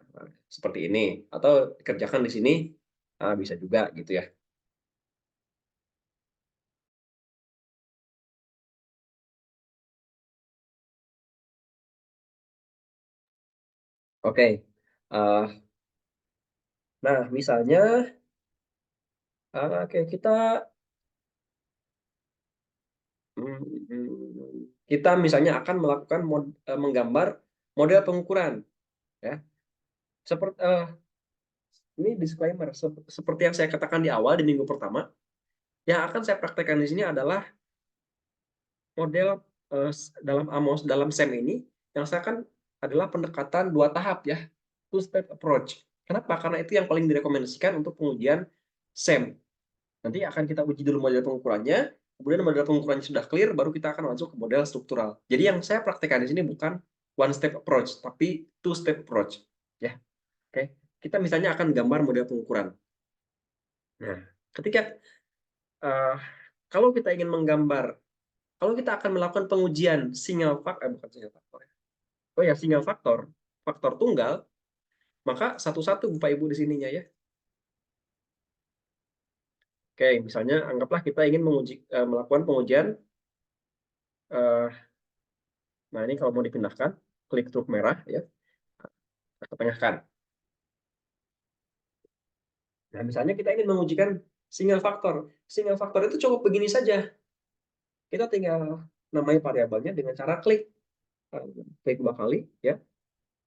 seperti ini, atau kerjakan di sini bisa juga gitu ya. Oke. Nah, misalnya oke, kita misalnya akan melakukan menggambar model pengukuran ya. Seperti ini disclaimer, seperti yang saya katakan di awal di minggu pertama, yang akan saya praktekkan di sini adalah model dalam SEM ini yang saya akan adalah pendekatan dua tahap ya, two step approach. Kenapa? Karena itu yang paling direkomendasikan untuk pengujian SEM. Nanti akan kita uji dulu model pengukurannya, kemudian model pengukurannya sudah clear, baru kita akan masuk ke model struktural. Jadi yang saya praktekkan di sini bukan one step approach, tapi two step approach. Ya, oke. Kita misalnya akan gambar model pengukuran. Nah, ketika uh, kalau kita ingin menggambar, kalau kita akan melakukan pengujian bukan single faktor ya. Oh ya, single faktor, faktor tunggal, maka satu-satu Bapak Ibu di sininya ya. Oke, misalnya anggaplah kita ingin melakukan pengujian. Nah, ini kalau mau dipindahkan, klik truk merah ya, kita ketengahkan. Nah, misalnya kita ingin mengujikan single faktor. Single faktor itu cukup begini saja. Kita tinggal namai variabelnya dengan cara klik dua kali ya,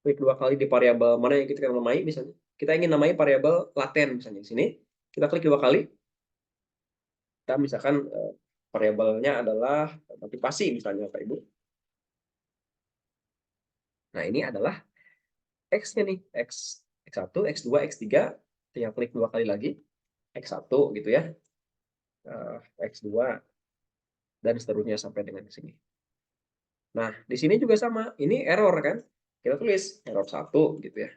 klik 2 kali di variabel mana yang kita namai, misalnya kita ingin namai variabel laten misalnya di sini, kita klik 2 kali, kita misalkan variabelnya adalah motivasi misalnya Bapak Ibu. Nah, ini adalah X-nya nih, X1, X2, X3, tinggal klik 2 kali lagi, X1 gitu ya, X2, dan seterusnya sampai dengan di sini. Nah, di sini juga sama, ini error kan, kita tulis error 1 gitu ya.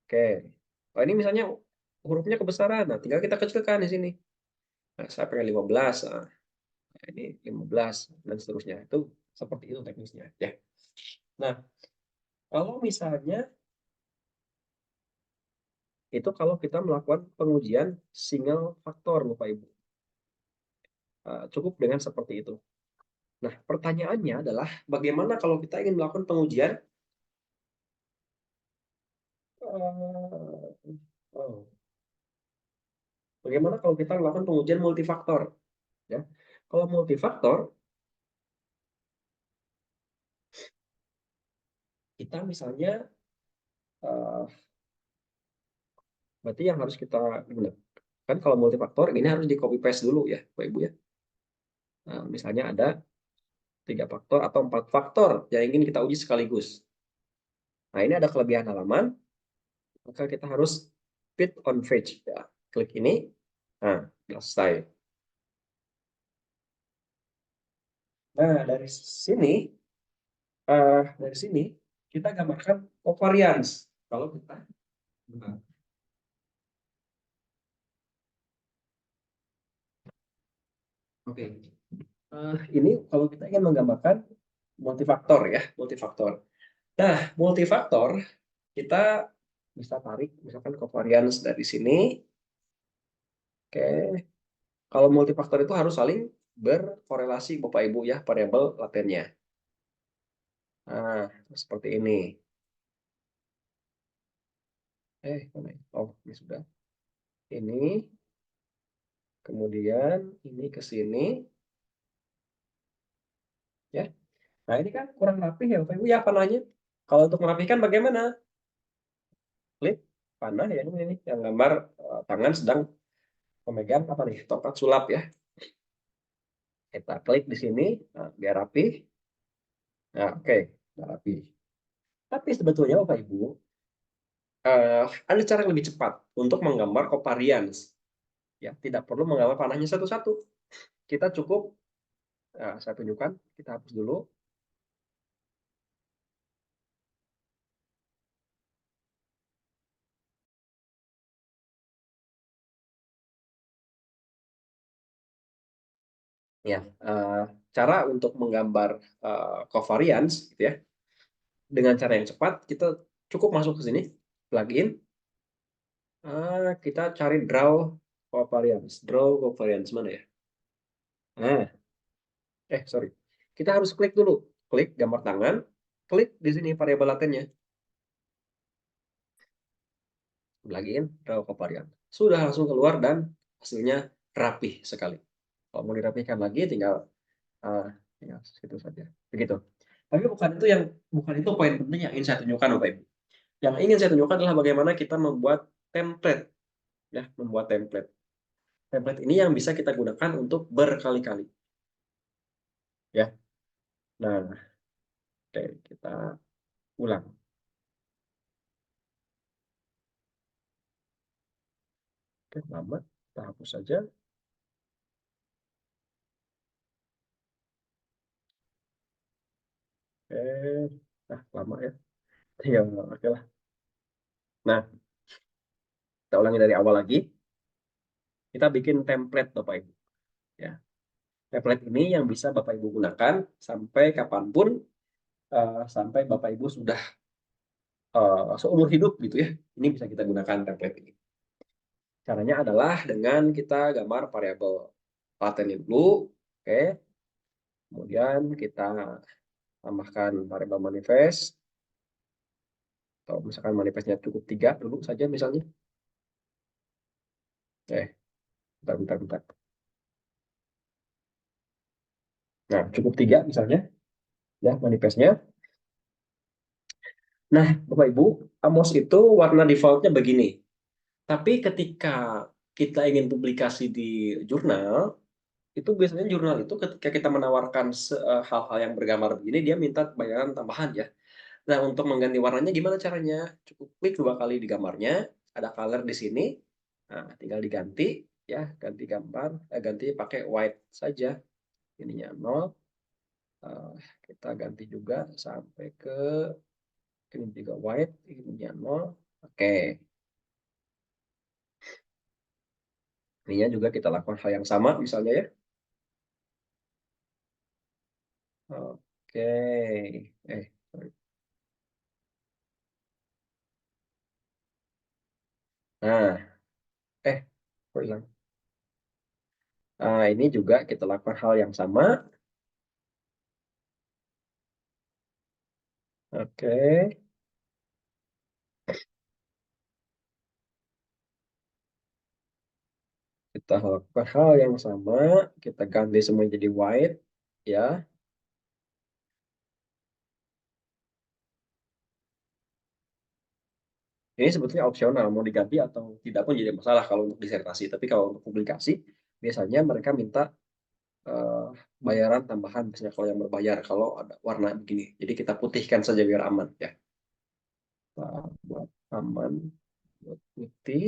Oke, oh, ini misalnya hurufnya kebesaran, nah tinggal kita kecilkan di sini. Nah, saya pengen 15, nah, ini 15, dan seterusnya. Itu seperti itu teknisnya ya. Nah, kalau misalnya itu kalau kita melakukan pengujian single faktor, Bapak Ibu. Cukup dengan seperti itu. Nah, pertanyaannya adalah bagaimana kalau kita ingin melakukan pengujian oh, bagaimana kalau kita melakukan pengujian multifaktor, ya? Kalau multifaktor, kita misalnya berarti yang harus kita gunakan kan kalau multifaktor ini harus di copy paste dulu ya, Bapak Ibu ya. Nah, misalnya ada 3 faktor atau 4 faktor yang ingin kita uji sekaligus. Nah, ini ada kelebihan halaman, maka kita harus fit on page ya. Klik ini, nah, selesai. Nah, dari sini kita gambarkan covariance. Kalau kita Oke. Ini kalau kita ingin menggambarkan multifaktor ya, multifaktor. Nah, multifaktor kita bisa tarik misalkan covariance dari sini. Oke. Kalau multifaktor itu harus saling berkorelasi Bapak Ibu ya, variabel latennya. Nah, seperti ini. Mana ya? Oh, ini sudah. Ini, kemudian ini ke sini. Ya. Nah, ini kan kurang rapih ya Bapak Ibu ya panahnya. Kalau untuk merapikan bagaimana? Klik panah ya ini yang gambar tangan sedang memegang apa nih? Tongkat sulap ya. Kita klik di sini, nah, biar rapi. Nah, oke, udah rapi. Tapi sebetulnya Bapak Ibu, ada cara yang lebih cepat untuk menggambar covariance. Ya, tidak perlu menggambar panahnya satu-satu. Kita cukup, saya tunjukkan, kita hapus dulu. Ya, cara untuk menggambar covariance, gitu ya, dengan cara yang cepat, kita cukup masuk ke sini, plugin, kita cari draw covariance. Draw covariance mana ya? Nah, sorry. Kita harus klik dulu. Klik gambar tangan, klik di sini variabel latennya. Plugin draw covariance. Sudah langsung keluar dan hasilnya rapih sekali. Kalau mau dirapihkan lagi tinggal segitu saja. Begitu. Tapi bukan itu poin penting yang ingin saya tunjukkan Bapak Ibu. Yang ingin saya tunjukkan adalah bagaimana kita membuat template ya, membuat template. Template ini yang bisa kita gunakan untuk berkali-kali. Ya. Nah, oke, kita ulang. Oke, lama, kita hapus saja. Lama ya. Ya, oke lah. Nah, kita ulangi dari awal lagi. Kita bikin template Bapak Ibu. Ya. Template ini yang bisa Bapak Ibu gunakan sampai kapanpun, sampai Bapak Ibu sudah seumur hidup gitu ya. Ini bisa kita gunakan template ini. Caranya adalah dengan kita gambar variabel latennya dulu, oke. Kemudian kita tambahkan variabel manifest, atau misalkan manifestnya cukup 3 dulu saja misalnya. Bentar. Nah, cukup 3 misalnya, ya manifestnya. Nah, Bapak Ibu, Amos itu warna defaultnya begini. Tapi ketika kita ingin publikasi di jurnal, itu biasanya jurnal itu ketika kita menawarkan hal-hal yang bergambar begini, dia minta bayaran tambahan ya. Nah, untuk mengganti warnanya gimana caranya? Cukup klik 2 kali di gambarnya, ada color di sini. Nah, tinggal diganti ya, ganti gambar, ganti pakai white saja. Ininya 0. Eh, kita ganti juga sampai ke ini juga white, ininya 0. Oke, ininya juga kita lakukan hal yang sama misalnya ya. Oke. Sorry. Nah, kok hilang? Nah, ini juga kita lakukan hal yang sama. Oke, kita lakukan hal yang sama. Kita ganti semua jadi white, ya. Ini sebetulnya opsional, mau diganti atau tidak pun jadi masalah kalau untuk disertasi. Tapi kalau untuk publikasi, biasanya mereka minta eh, bayaran tambahan, misalnya kalau yang berbayar, kalau ada warna begini. Jadi kita putihkan saja biar aman, ya. Kita buat aman, buat putih.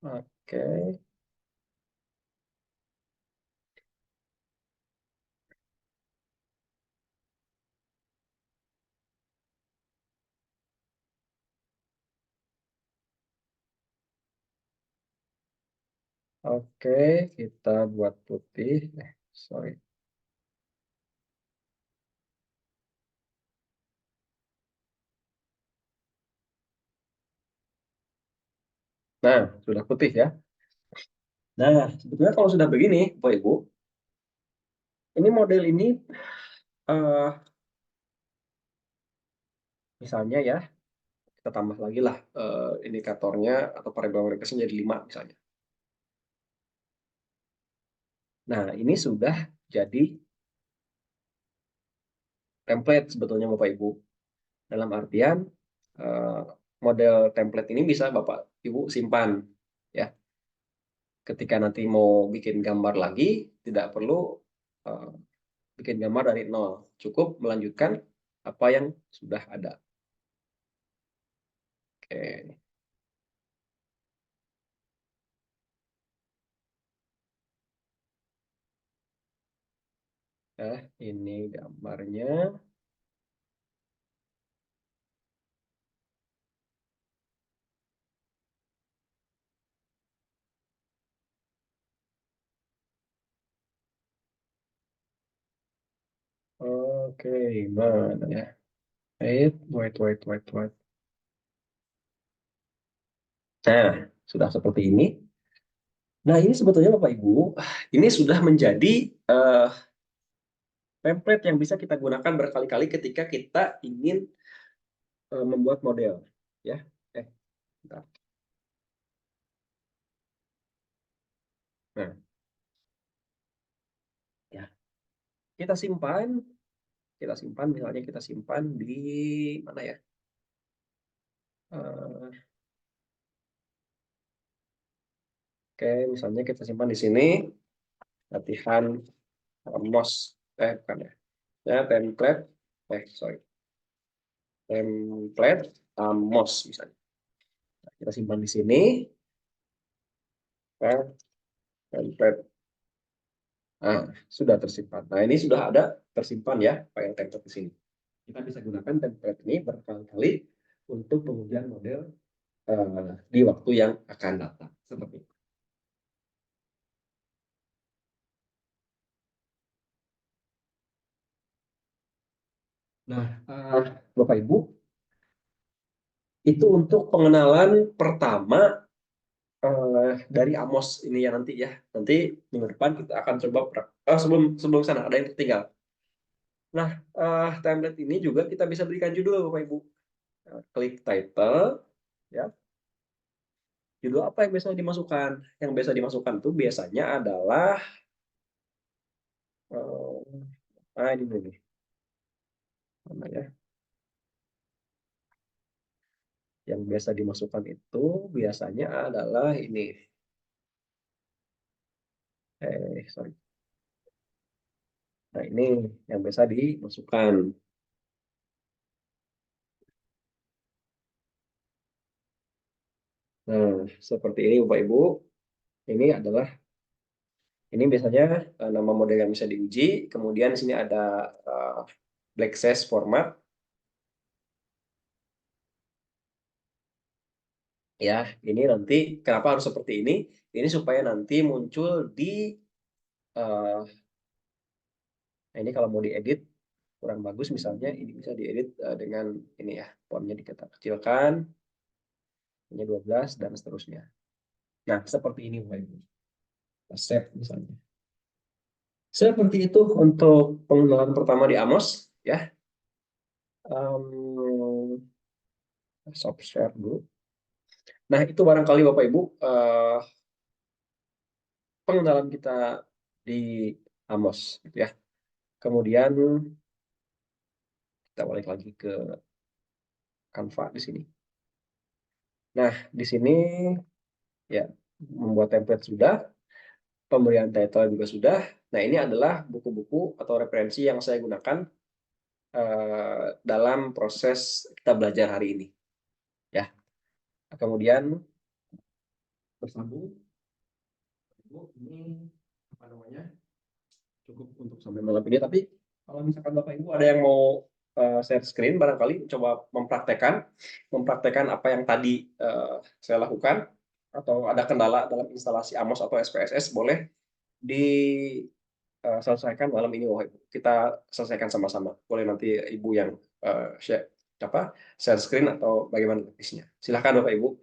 Oke, oke, kita buat putih. Sorry. Nah, sudah putih ya. Nah, sebetulnya kalau sudah begini, Bapak Ibu, ini model ini eh, misalnya ya, kita tambah lagi lah indikatornya atau variabel variabelnya jadi 5 misalnya. Nah, ini sudah jadi template sebetulnya Bapak Ibu. Dalam artian eh, model template ini bisa Bapak Ibu simpan ya. Ketika nanti mau bikin gambar lagi, tidak perlu eh, bikin gambar dari nol. Cukup melanjutkan apa yang sudah ada. Oke. Nah, ini gambarnya. Oke, mana ya? Wait. Nah, sudah seperti ini. Nah, ini sebetulnya Bapak Ibu, ini sudah menjadi eh, template yang bisa kita gunakan berkali-kali ketika kita ingin membuat model. Ya, bentar. Nah, ya, kita simpan, misalnya kita simpan di mana ya? Eh, Oke, misalnya kita simpan di sini latihan MOS, bukan ya? Ya, template, sorry, template MOS misalnya. Nah, kita simpan di sini. Template. Nah, sudah tersimpan. Nah, ini sudah ada tersimpan ya file template di sini. Kita bisa gunakan template ini berkali-kali untuk pengujian model di waktu yang akan datang. Seperti itu. Nah, Bapak Ibu, itu untuk pengenalan pertama dari Amos ini ya nanti ya. Nanti minggu depan kita akan coba sebelum sebelum sana ada yang tertinggal. Nah, template ini juga kita bisa berikan judul Bapak Ibu. Klik title ya. Judul apa yang biasanya dimasukkan? Yang biasa dimasukkan itu biasanya adalah ini dulu nih. Mana ya? Yang biasa dimasukkan itu biasanya adalah ini. Sorry. Nah, ini yang biasa dimasukkan. Nah, seperti ini Bapak Ibu. Ini adalah ini biasanya nama model yang bisa diuji. Kemudian di sini ada black sash format. Ya, ini nanti kenapa harus seperti ini? Ini supaya nanti muncul di nah ini kalau mau diedit kurang bagus misalnya ini bisa diedit dengan ini ya, fontnya dikecilkan, hanya 12 dan seterusnya. Nah, seperti ini Bapak Ibu. Save misalnya. Seperti itu untuk pengenalan pertama di Amos ya. Stop share dulu. Nah, itu barangkali Bapak Ibu pengenalan kita di Amos gitu ya. Kemudian kita balik lagi ke Canva di sini. Nah, di sini ya membuat template sudah, pemberian title juga sudah. Nah, ini adalah buku-buku atau referensi yang saya gunakan dalam proses kita belajar hari ini. Ya. Kemudian bersambung. Ini apa namanya? Cukup untuk sampai malam ini. Tapi kalau misalkan Bapak Ibu ada yang mau share screen, barangkali coba mempraktekkan apa yang tadi saya lakukan, atau ada kendala dalam instalasi Amos atau SPSS, boleh diselesaikan malam ini. Kita selesaikan sama-sama. Boleh nanti Ibu yang share screen atau bagaimana teknisnya. Silahkan Bapak Ibu.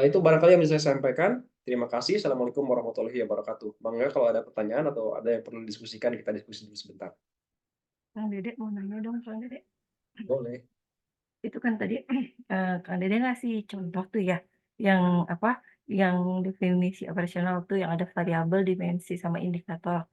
Itu barangkali yang bisa saya sampaikan. Terima kasih. Assalamualaikum warahmatullahi wabarakatuh. Bangga kalau ada pertanyaan atau ada yang perlu didiskusikan, kita diskusi dulu sebentar. Kang Dedek mau nanya dong, Kang Dedek. Boleh. Itu kan tadi Kang Dedek ngasih contoh tuh ya, yang apa, yang definisi operasional tuh yang ada variabel, dimensi, sama indikator.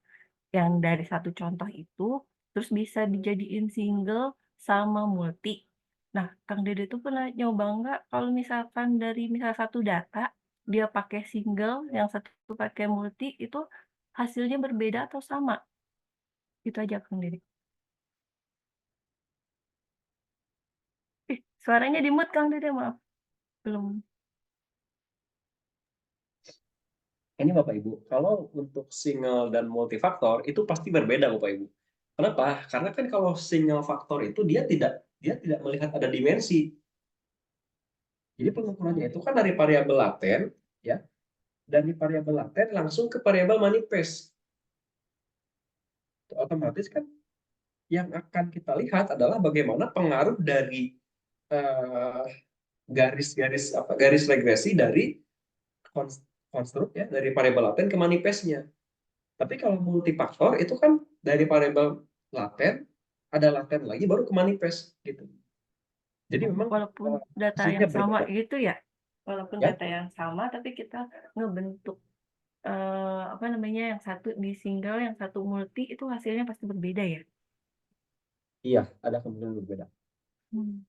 Yang dari satu contoh itu, terus bisa dijadiin single sama multi. Nah, Kang Dedek tuh pernah nyoba nggak kalau misalkan dari misal satu data, dia pakai single, yang satu pakai multi, itu hasilnya berbeda atau sama? Itu aja Kang Dedek. Suaranya di-mute Kang Dedek, maaf. Belum. Ini Bapak Ibu, kalau untuk single dan multifaktor itu pasti berbeda Bapak Ibu. Kenapa? Karena kan kalau single faktor itu dia tidak melihat ada dimensi. Jadi pengukurannya itu kan dari variabel laten, ya, dari variabel laten langsung ke variabel manifest. Otomatis kan yang akan kita lihat adalah bagaimana pengaruh dari garis regresi dari konstruk ya, dari variabel laten ke manifestnya. Tapi kalau multifaktor itu kan dari variabel laten ada laten lagi baru ke manifest gitu. Jadi memang Walaupun data hasilnya yang sama berbeda. gitu ya? Walaupun Ya, data yang sama, tapi kita ngebentuk apa namanya, yang satu di single, yang satu multi, itu hasilnya pasti berbeda ya? iya, ada kemungkinan berbeda. Hmm.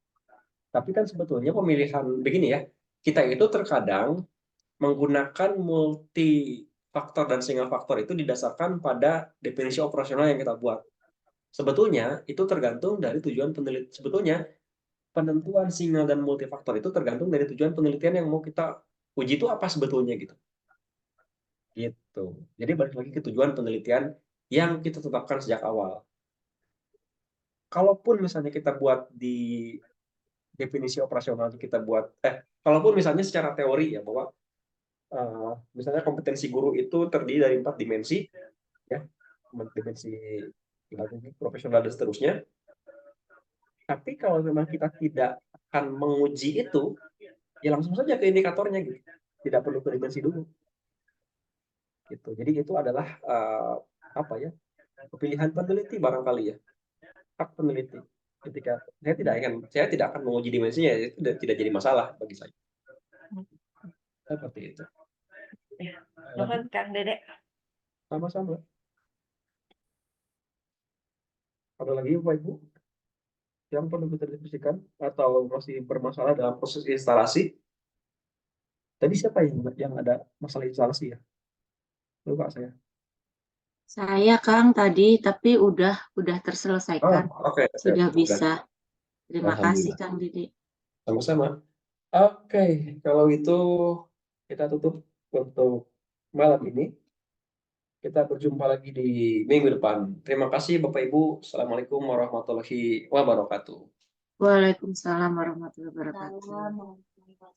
Tapi kan sebetulnya pemilihan begini ya, kita itu terkadang menggunakan multi faktor dan single faktor itu didasarkan pada definisi operasional yang kita buat. Sebetulnya itu tergantung dari tujuan penelitian. Sebetulnya penentuan single dan multifaktor itu tergantung dari tujuan penelitian yang mau kita uji itu apa sebetulnya gitu. Gitu. Jadi balik lagi ke tujuan penelitian yang kita tetapkan sejak awal. Kalaupun misalnya kita buat di definisi operasional kita buat kalaupun misalnya secara teori ya bahwa misalnya kompetensi guru itu terdiri dari 4 dimensi ya, dimensi pedagogik, profesional dan seterusnya. Tapi kalau memang kita tidak akan menguji itu, ya langsung saja ke indikatornya gitu. Tidak perlu ke dimensi dulu. Gitu. Jadi itu adalah apa ya? Pilihan peneliti barangkali ya. Hak peneliti. Ketika saya tidak akan menguji dimensinya, itu tidak jadi masalah bagi saya. Seperti itu. Ya, nuhun Kang Dedek. Sama-sama. Ada lagi Bapak Ibu? yang perlu kita diskusikan atau masih bermasalah dalam proses instalasi? Tadi siapa yang ada masalah instalasi ya? Lupa saya. Saya Kang tadi, tapi udah Oh, terselesaikan. oke. Sudah Udah. bisa. Terima kasih Alhamdulillah. Kang Didi. Sama-sama. Oke, kalau itu kita tutup untuk malam ini. Kita berjumpa lagi di minggu depan. Terima kasih Bapak Ibu. Assalamualaikum warahmatullahi wabarakatuh. Waalaikumsalam warahmatullahi wabarakatuh.